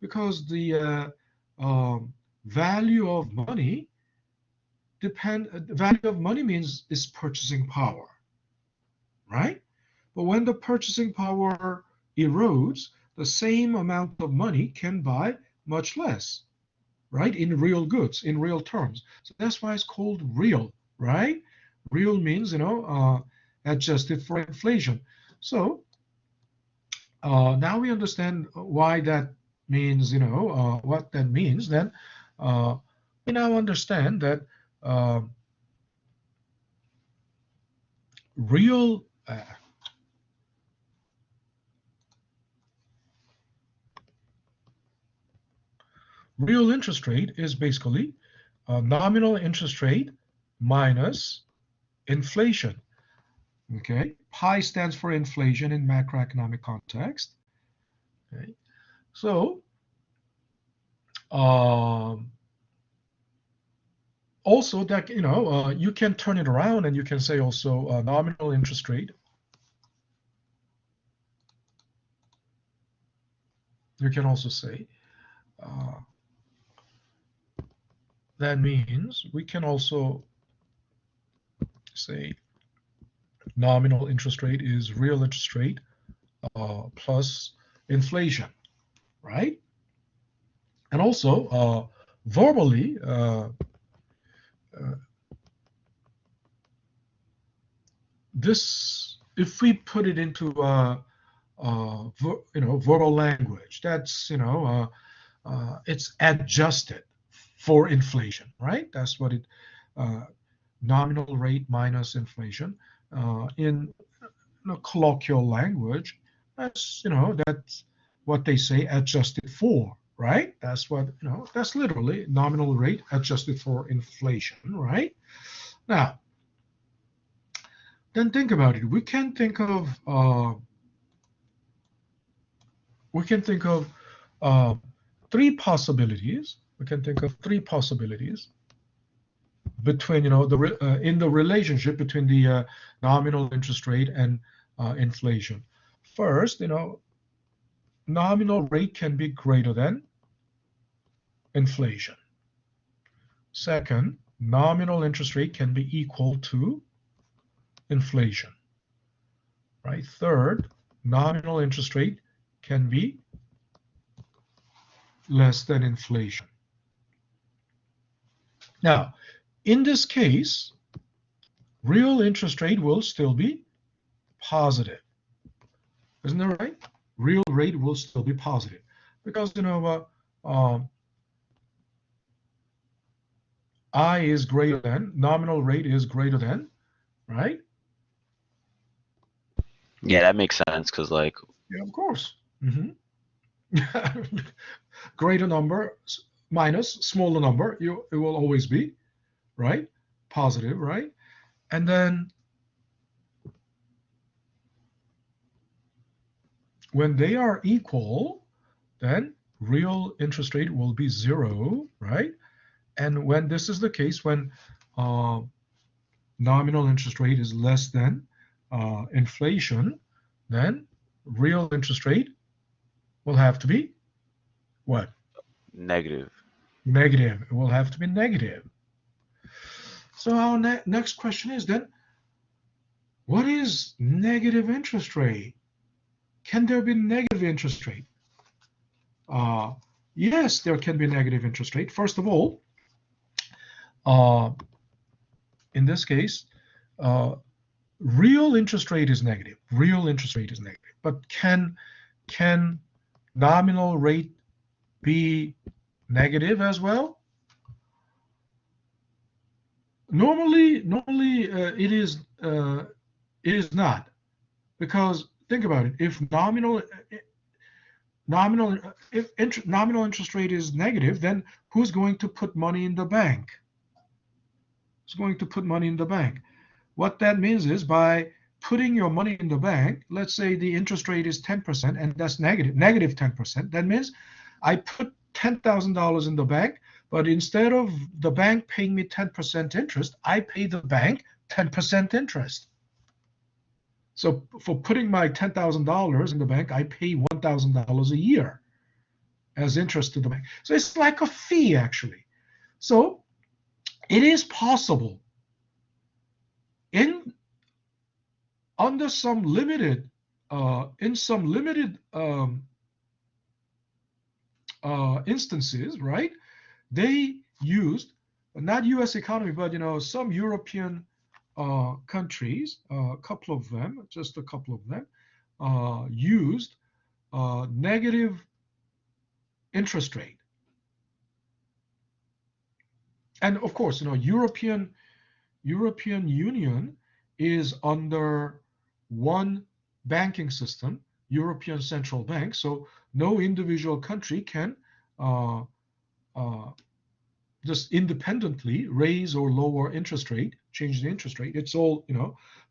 because the value of money value of money means is purchasing power, right? But when the purchasing power erodes, the same amount of money can buy much less, right? In real goods, in real terms. So that's why it's called real, right? Real means, adjusted for inflation. So now we understand why that means, what that means. Then we now understand that real real interest rate is basically nominal interest rate minus inflation. Okay, pi stands for inflation in macroeconomic context. Okay, so also that you can turn it around and you can say also nominal interest rate. You can also say that means we can also say nominal interest rate is real interest rate plus inflation, right? And also verbally, this, if we put it into verbal language, that's it's adjusted for inflation, right? That's what it nominal rate minus inflation in colloquial language. That's that's what they say adjusted for, right? That's what that's literally nominal rate adjusted for inflation, right? Now, then think about it. We can think of three possibilities. We can think of three possibilities between in the relationship between the nominal interest rate and inflation. First, nominal rate can be greater than inflation. Second, nominal interest rate can be equal to inflation. Right? Third, nominal interest rate can be less than inflation. Now, in this case, real interest rate will still be positive. Isn't that right? Real rate will still be positive because, I is greater than, nominal rate is greater than, right? Yeah, that makes sense because like Yeah, of course. Greater number minus smaller number, it will always be, right? Positive, right? And then when they are equal, then real interest rate will be 0, right? And when this is the case, when nominal interest rate is less than inflation, then real interest rate will have to be what? negative. Negative. It will have to be negative. So our next question is then, what is negative interest rate? Can there be negative interest rate? Yes, there can be negative interest rate. First of all, in this case, real interest rate is negative. Real interest rate is negative. But can nominal rate be negative as well? Normally, it is not, because think about it. If nominal interest rate is negative, then who's going to put money in the bank? Who's going to put money in the bank? What that means is, by putting your money in the bank, let's say the interest rate is 10% and that's negative 10%. That means I put $10,000 in the bank, but instead of the bank paying me 10% interest, I pay the bank 10% interest. So for putting my $10,000 in the bank, I pay $1,000 a year as interest to the bank. So it's like a fee, actually. So it is possible under some limited instances, right? They used, not U.S. economy, but some European countries, just a couple of them, used negative interest rate. And of course, European Union is under one banking system, European Central Bank. So no individual country can just independently raise or lower interest rate, change the interest rate. It's all,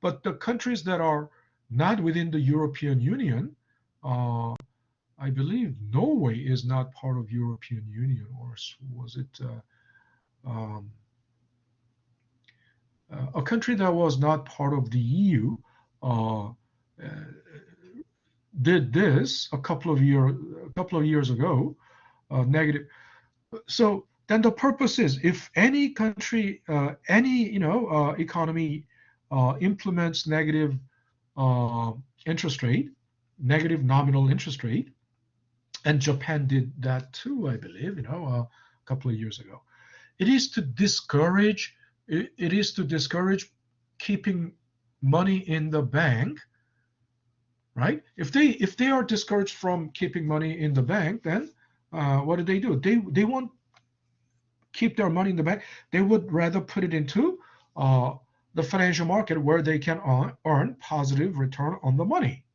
but the countries that are not within the European Union, I believe Norway is not part of European Union, or was it a country that was not part of the EU did this a couple of years ago, negative. So then the purpose is, if any country, any economy implements negative interest rate, negative nominal interest rate, and Japan did that too, I believe, a couple of years ago. It is to discourage keeping money in the bank, right? If they are discouraged from keeping money in the bank, then what do? They won't keep their money in the bank. They would rather put it into the financial market, where they can earn positive return on the money,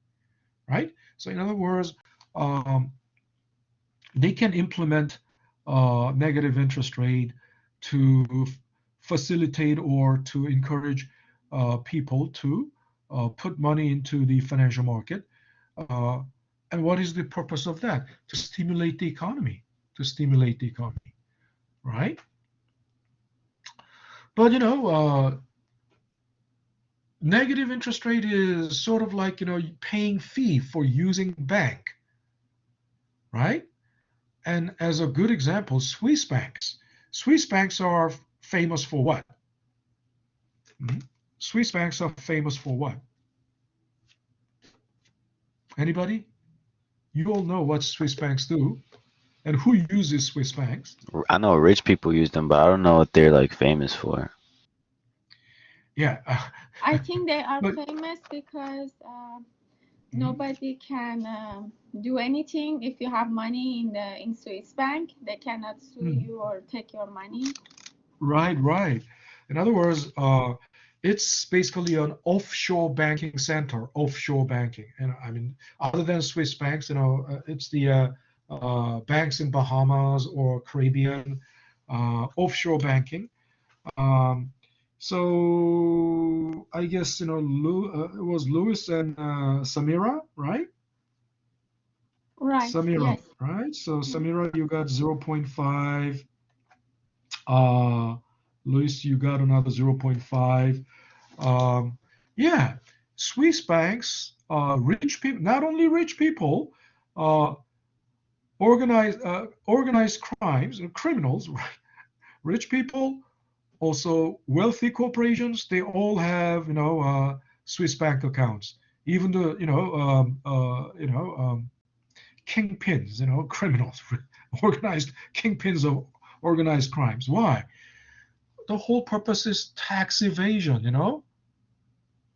right? So in other words, they can implement negative interest rate to facilitate or to encourage people to put money into the financial market. And what is the purpose of that? To stimulate the economy. Right? But negative interest rate is sort of like paying fee for using bank, right? And as a good example, Swiss banks. Swiss banks are famous for what? Swiss banks are famous for what? Anybody? You all know what Swiss banks do. And who uses Swiss banks? I know rich people use them, but I don't know what they're like famous for. Yeah. I think they are But famous because nobody can do anything if you have money in Swiss bank. They cannot sue mm, you or take your money. right, right. In other words, it's basically an offshore banking center, offshore banking. And I mean, other than Swiss banks, it's the banks in Bahamas or Caribbean, offshore banking. Um, so I guess it was Lewis and Samira, right? Right. Samira, Yes. right? So Yes. Samira, you got 0.5. Uh, Luis, you got another 0.5. Um, yeah, Swiss banks, rich people, not only rich people, uh, organized crimes, criminals, right? Rich people, also wealthy corporations, they all have, Swiss bank accounts. Even the, kingpins, criminals, organized kingpins of organized crimes. Why? The whole purpose is tax evasion.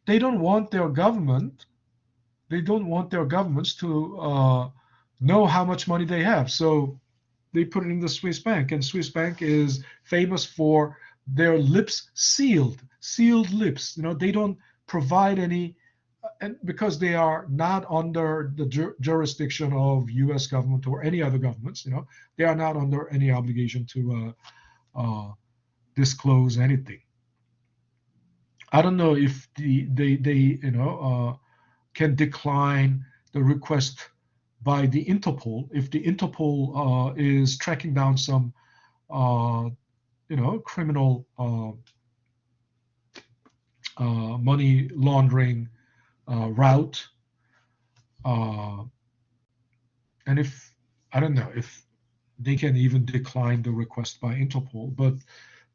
They don't want their government, they don't want their governments to know how much money they have. So they put it in the Swiss bank, and Swiss bank is famous for their lips sealed lips. They don't provide any, and because they are not under the jurisdiction of U.S. government or any other governments. They are not under any obligation to disclose anything. I don't know if they can decline the request by the Interpol if the Interpol is tracking down some criminal money laundering route, uh, and if I don't know if they can even decline the request by Interpol, but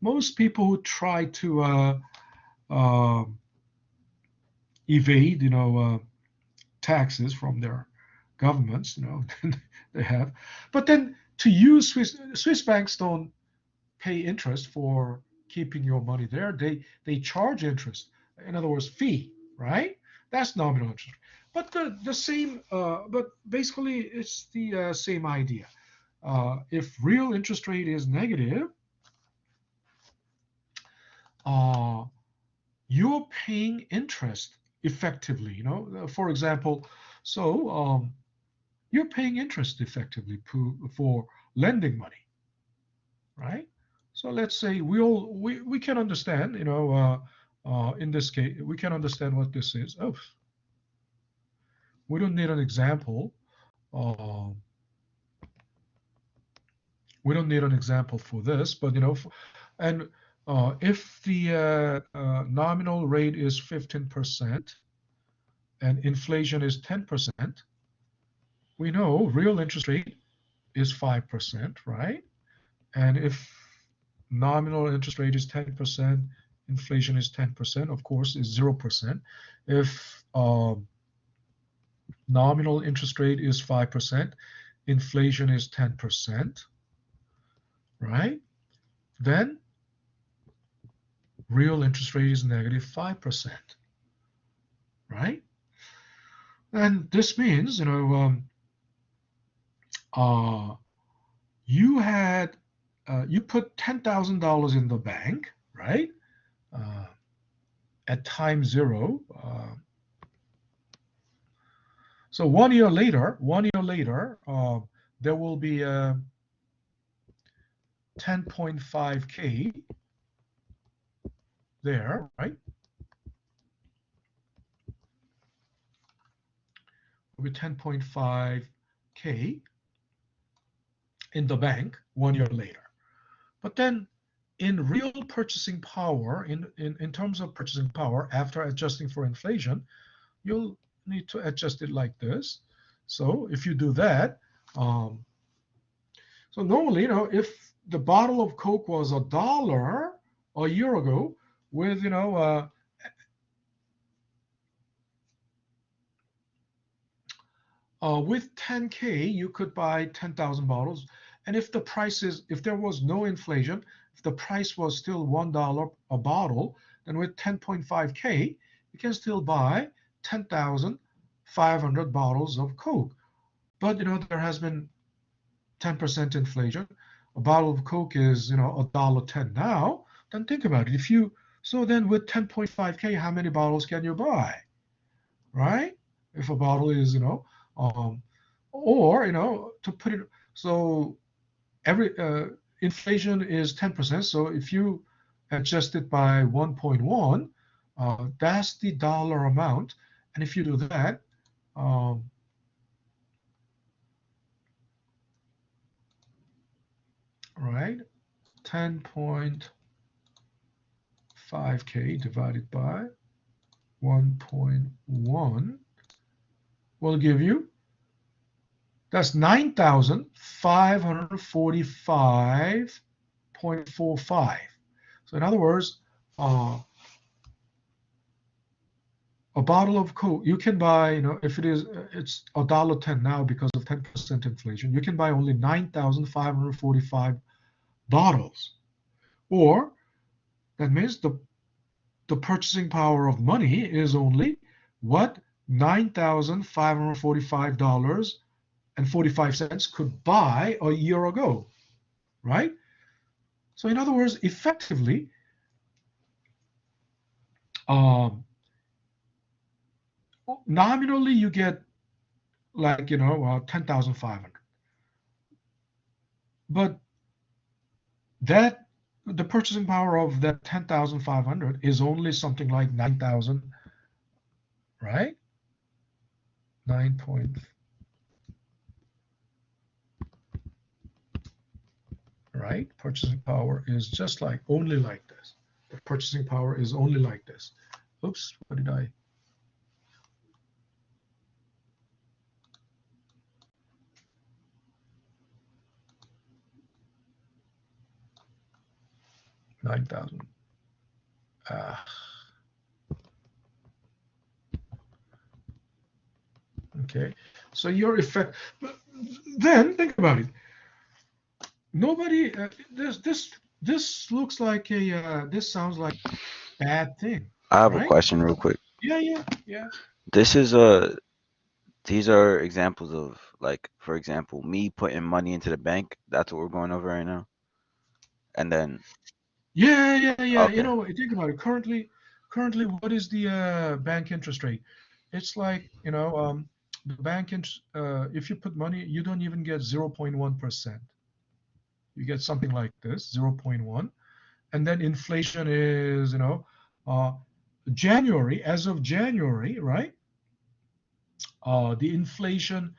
most people who try to uh, evade, taxes from their governments, they have. But then to use Swiss banks don't pay interest for keeping your money there. They charge interest. In other words, fee, right? That's nominal interest. But the same, but basically it's the same idea. If real interest rate is negative, uh, you're paying interest effectively. For example, so you're paying interest effectively for lending money, right? So let's say we can understand, in this case, we can understand what this is. Oh, we don't need an example. Uh, we don't need an example for this, but and if the nominal rate is 15% and inflation is 10%, we know real interest rate is 5%, right? And if nominal interest rate is 10%, inflation is 10%, of course, is 0%. If nominal interest rate is 5%, inflation is 10%, right? Then real interest rate is negative 5%, right? And this means, uh, you had you put $10,000 in the bank, right? Uh, at time zero. So 1 year later, there will be 10.5K there, right? With 10.5K in the bank 1 year later. But then in real purchasing power, in terms of purchasing power, after adjusting for inflation, you'll need to adjust it like this. So if you do that, so normally, if the bottle of Coke was $1 a year ago, with with 10K, you could buy 10,000 bottles. And if there was no inflation, if the price was still $1 a bottle, then with 10.5K, you can still buy 10,500 bottles of Coke. But there has been 10% inflation. A bottle of Coke is $1.10 now. Then think about it. So then with 10.5K, how many bottles can you buy? Right? If a bottle is or to put it so every inflation is 10%. So if you adjust it by 1.1, that's the dollar amount. And if you do that, right, 10.5K divided by 1.1 will give you, that's 9,545.45. So in other words, a bottle of Coke you can buy, if it's $1.10 now because of 10% inflation, you can buy only 9,545 bottles. Or that means the purchasing power of money is only what $9,545.45 could buy a year ago, right? So in other words, effectively, nominally you get like 10,500, but that the purchasing power of that 10,500 is only something like 9,000, right? 9 point, right? Purchasing power is just like only like this. The purchasing power is only like this. Oops, what did I? $9,000. Okay, so your effect. Then think about it. Nobody. This looks like this sounds like a bad thing, I have a right? question real quick. Yeah. This is these are examples of, like, for example, me putting money into the bank. That's what we're going over right now. And then Yeah. okay, Think about it. Currently, what is the bank interest rate? It's like the bank if you put money, you don't even get 0.1%. You get something like this, 0.1, and then inflation is January, as of January, right? The inflation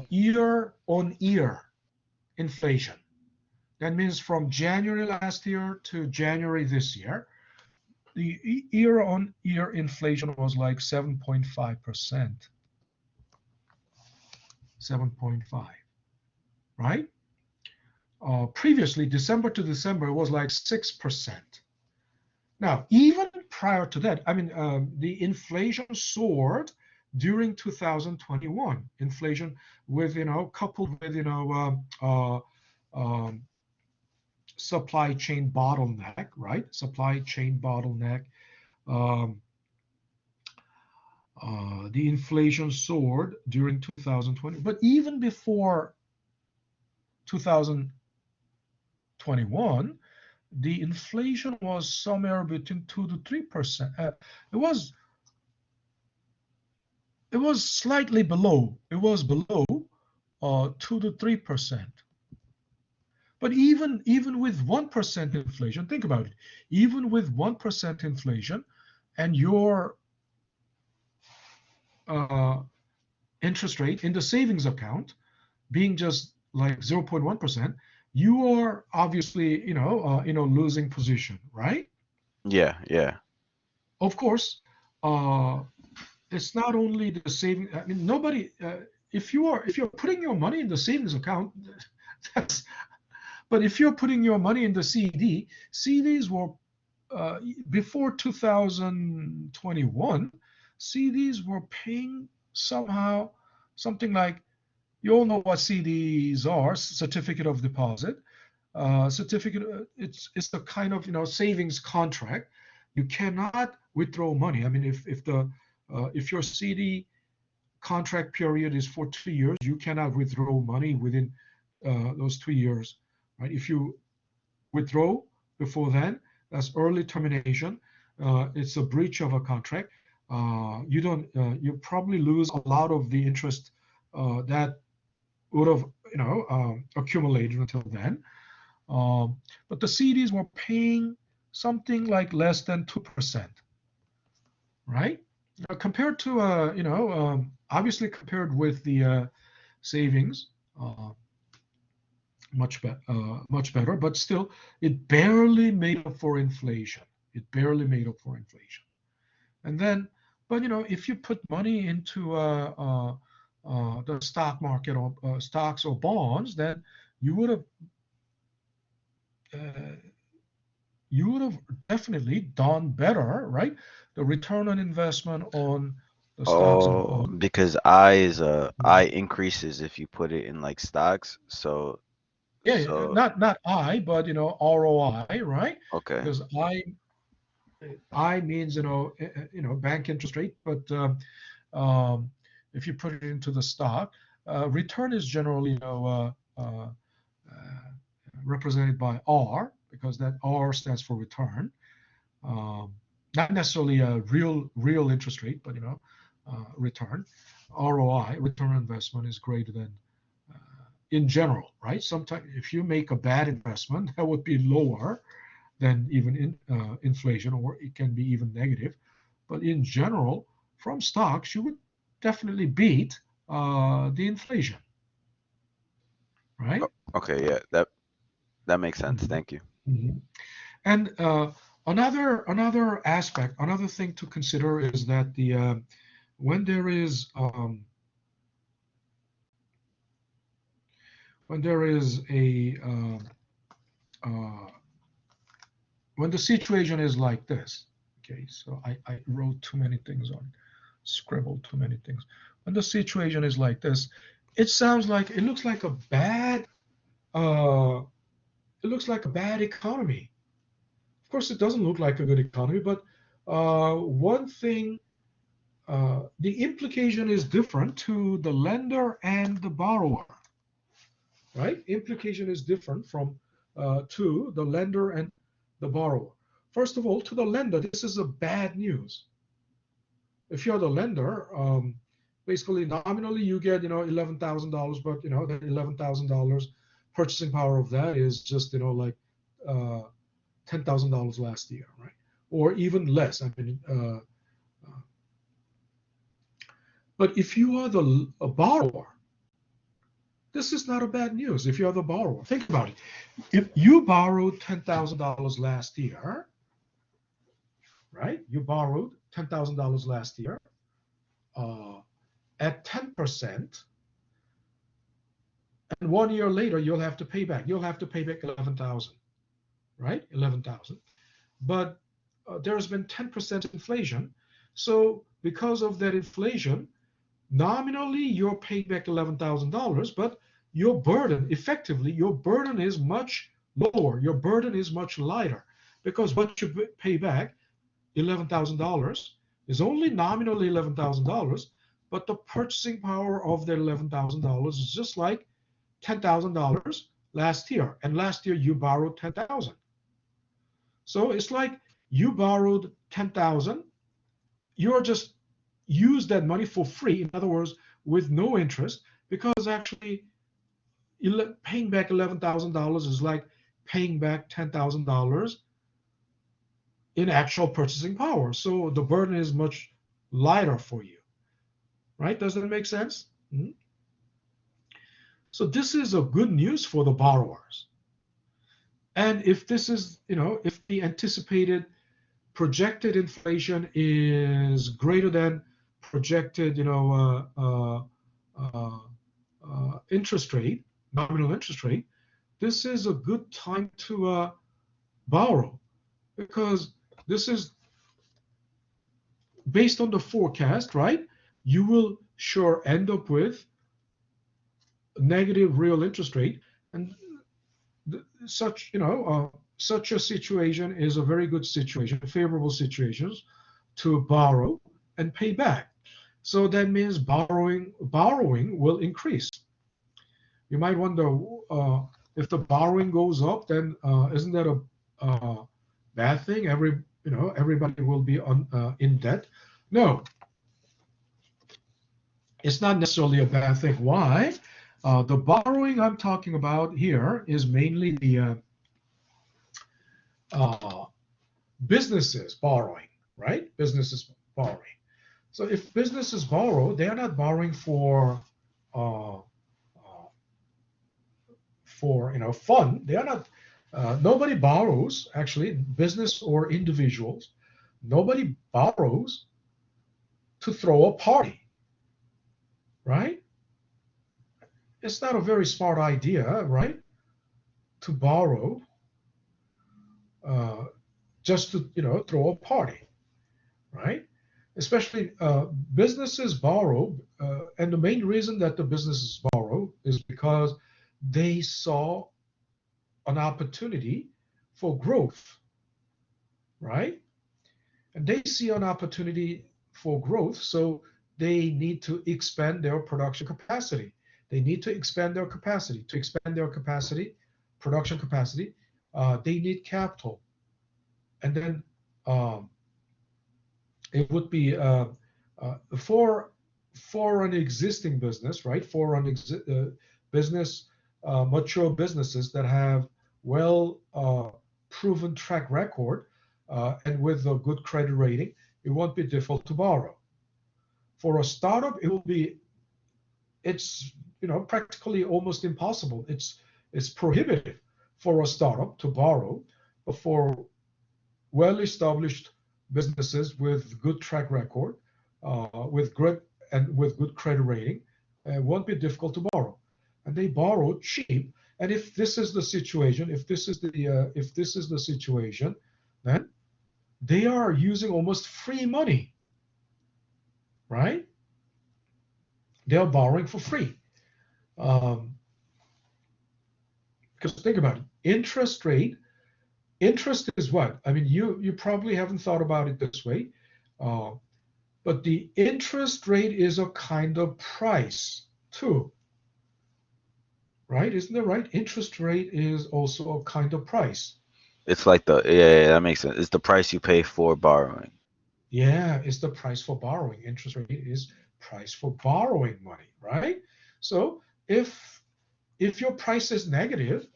year on year inflation. That means from January last year to January this year, the year on year inflation was like 7.5%. 7.5, right? Previously, December to December, it was like 6%. Now, even prior to that, I mean, the inflation soared during 2021. Inflation with, coupled with, supply chain bottleneck, right? Supply chain bottleneck. Um, the inflation soared during 2020, but even before 2021, the inflation was somewhere between 2 to 3%. It was slightly below. It was below 2 to 3%. But even with 1% inflation, think about it. Even with 1% inflation, and your interest rate in the savings account being just like 0.1%, you are obviously losing position, right? yeah. Of course, it's not only the saving. I mean, nobody. If you're putting your money in the savings account, that's. But if you're putting your money in the CD, CDs were before 2021. CDs were paying somehow something like You all know what CDs are, certificate of deposit. Certificate, it's the kind of savings contract. You cannot withdraw money. I mean, if your CD contract period is for 2 years, you cannot withdraw money within those 2 years, right? If you withdraw before then, that's early termination. It's a breach of a contract. You probably lose a lot of the interest that would have accumulated until then. But the CDs were paying something like less than 2%, right? Compared to obviously compared with the savings, uh, much better, but still, it barely made up for inflation. It barely made up for inflation. And then, but if you put money into the stock market or stocks or bonds, then you would have uh, you would have definitely done better, right? The return on investment on the stocks and Oh, bonds. because I increases if you put it in like stocks. So Yeah, yeah, so not I, but ROI, right? okay. Because I means bank interest rate, but um, if you put it into the stock, return is generally uh, represented by R because that R stands for return. Um, Not necessarily a real interest rate, but return. ROI, return on investment, is greater than in general, right? Sometimes if you make a bad investment, that would be lower than even inflation, or it can be even negative. But in general, from stocks, you would definitely beat the inflation, right? Okay, yeah, that makes sense. Mhm. Thank you. Mhm. And another aspect, another thing to consider is that the when there is when there is a uh, when the situation is like this. Okay, so I wrote too many things on, scribbled too many things. When the situation is like this, it looks like a bad uh, economy. Of course, it doesn't look like a good economy, but one thing, the implication is different to the lender and the borrower, right? Implication is different from to the lender and the borrower. First of all, to the lender, this is a bad news. If you're the lender, basically nominally you get $11,000, but that $11,000 purchasing power of that is just like uh, $10,000 last year, right? Or even less. I mean, but if you are the a borrower, this is not a bad news. If you're the borrower, think about it. If you borrowed $10,000 last year, right? You borrowed $10,000 last year uh, at 10%, and 1 year later you'll have to pay back. You'll have to pay back 11,000, right? 11,000. But there's been 10% inflation, so because of that inflation, nominally you're paying back $11,000, but your burden is much lower. Your burden is much lighter because what you pay back, $11,000, is only nominally $11,000, but the purchasing power of that $11,000 is just like $10,000 last year. And last year you borrowed 10,000. So it's like you borrowed 10,000, you're just use that money for free. In other words, with no interest, because actually paying back $11,000 is like paying back $10,000 in actual purchasing power. So the burden is much lighter for you, right? Does that make sense? Mhm. So this is a good news for the borrowers. And if this is, if the anticipated projected inflation is greater than projected, interest rate, nominal interest rate, this is a good time to borrow because this is based on the forecast, right? You will sure end up with negative real interest rate, and such a situation is a very good situation, favorable situations to borrow and pay back. So that means borrowing will increase. You might wonder, if the borrowing goes up, then isn't that a bad thing? Everybody will be in debt. No, it's not necessarily a bad thing. Why? The borrowing I'm talking about here is mainly the uh, businesses borrowing, right? Businesses borrowing. So if businesses borrow, they are not borrowing uh, for fun. They are not. Nobody borrows, actually, business or individuals. Nobody borrows to throw a party, right? It's not a very smart idea, right? To borrow uh, just to throw a party, right? Especially businesses borrow, and the main reason that the businesses borrow is because they saw an opportunity for growth, right? And they see an opportunity for growth, so they need to expand their production capacity. They need to expand their capacity. To expand their capacity, production capacity, they need capital. And then um, it would be for an existing business, right? For an business, mature businesses that have well proven track record and with a good credit rating, it won't be difficult to borrow. For a startup, it's practically almost impossible. It's prohibitive for a startup to borrow, but for well-established businesses with good track record, with good credit rating, it won't be difficult to borrow, and they borrow cheap. And if this is the situation, if this is the situation, then they are using almost free money, right? They are borrowing for free. Um, because think about it, interest is what? I mean, you probably haven't thought about it this way, uh, but the interest rate is a kind of price too, right? Isn't that right? Interest rate is also a kind of price. It's like yeah, that makes sense. It's the price you pay for borrowing. Yeah, it's the price for borrowing. Interest rate is price for borrowing money, right? So if your price is negative,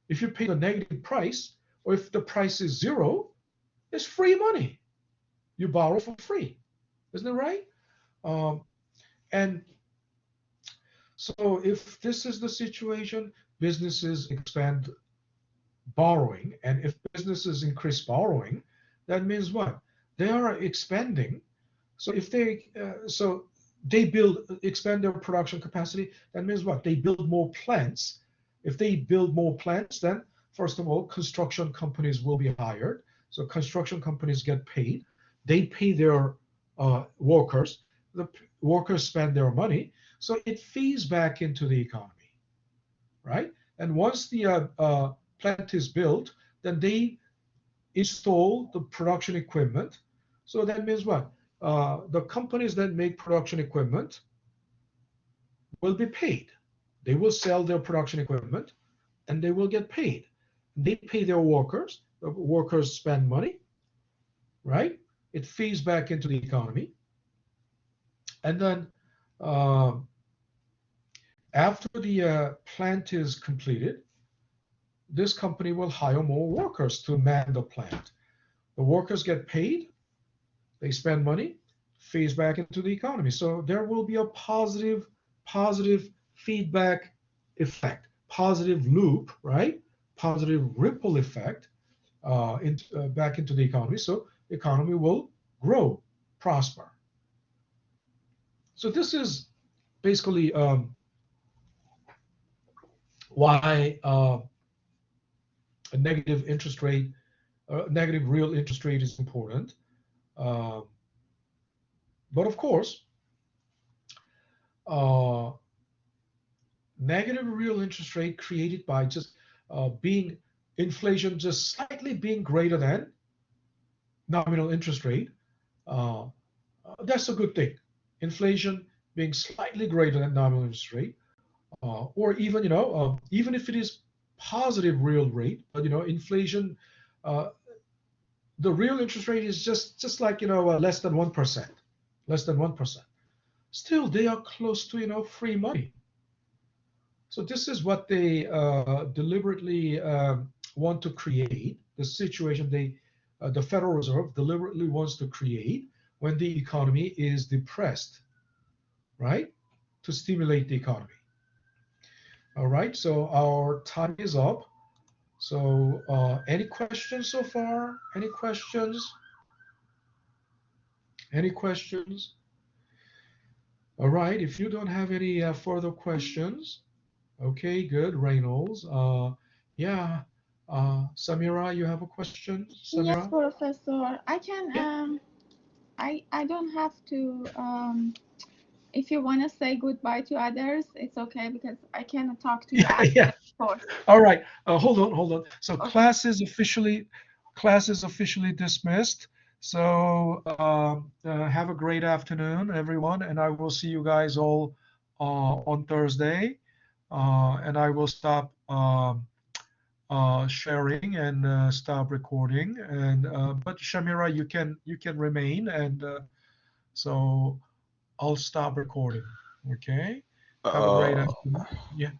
if you pay the negative price, or if the price is zero, it's free money. You borrow for free, isn't it right? Um, and so if this is the situation, businesses expand borrowing, and if businesses increase borrowing, that means what? They are expanding. So if they expand their production capacity. That means what? They build more plants. If they build more plants, then first of all, construction companies will be hired. So construction companies get paid. They pay their workers. The workers spend their money. So it feeds back into the economy, right? And once the plant is built, then they install the production equipment. So that means what? The companies that make production equipment will be paid. They will sell their production equipment and they will get paid. They pay their workers. The workers spend money, right? It feeds back into the economy. And then uh, after the plant is completed, this company will hire more workers to man the plant. The workers get paid, they spend money, feeds back into the economy. So there will be a positive feedback effect, positive loop, right? Positive ripple effect back into the economy. So the economy will grow, prosper. So this is basically why a negative interest rate, negative real interest rate is important. Uh, but of course, uh, Negative real interest rate created by just being inflation just slightly being greater than nominal interest rate. Uh, that's a good thing. Inflation being slightly greater than nominal interest rate, or even even if it is positive real rate, but inflation, uh, the real interest rate is just like less than 1%, less than 1%. Still, they are close to free money. So this is what they deliberately want to create. The situation the Federal Reserve deliberately wants to create when the economy is depressed, right? To stimulate the economy. All right. So our time is up. So any questions so far? Any questions? Any questions? All right. If you don't have any further questions, okay, good. Reynolds. Yeah. Samira, you have a question? Yes, Samira? Professor. I can Yeah. I don't have to if you want to say goodbye to others, it's okay because I can talk to you Yeah. after Yeah. the course. All right. Hold on. Hold on. So Okay. class is officially dismissed. So have a great afternoon, everyone, and I will see you guys all on Thursday. And I will stop sharing and stop recording. And but Shamira, you can remain, and so I'll stop recording. Okay. Have a great Uh, afternoon. Yeah.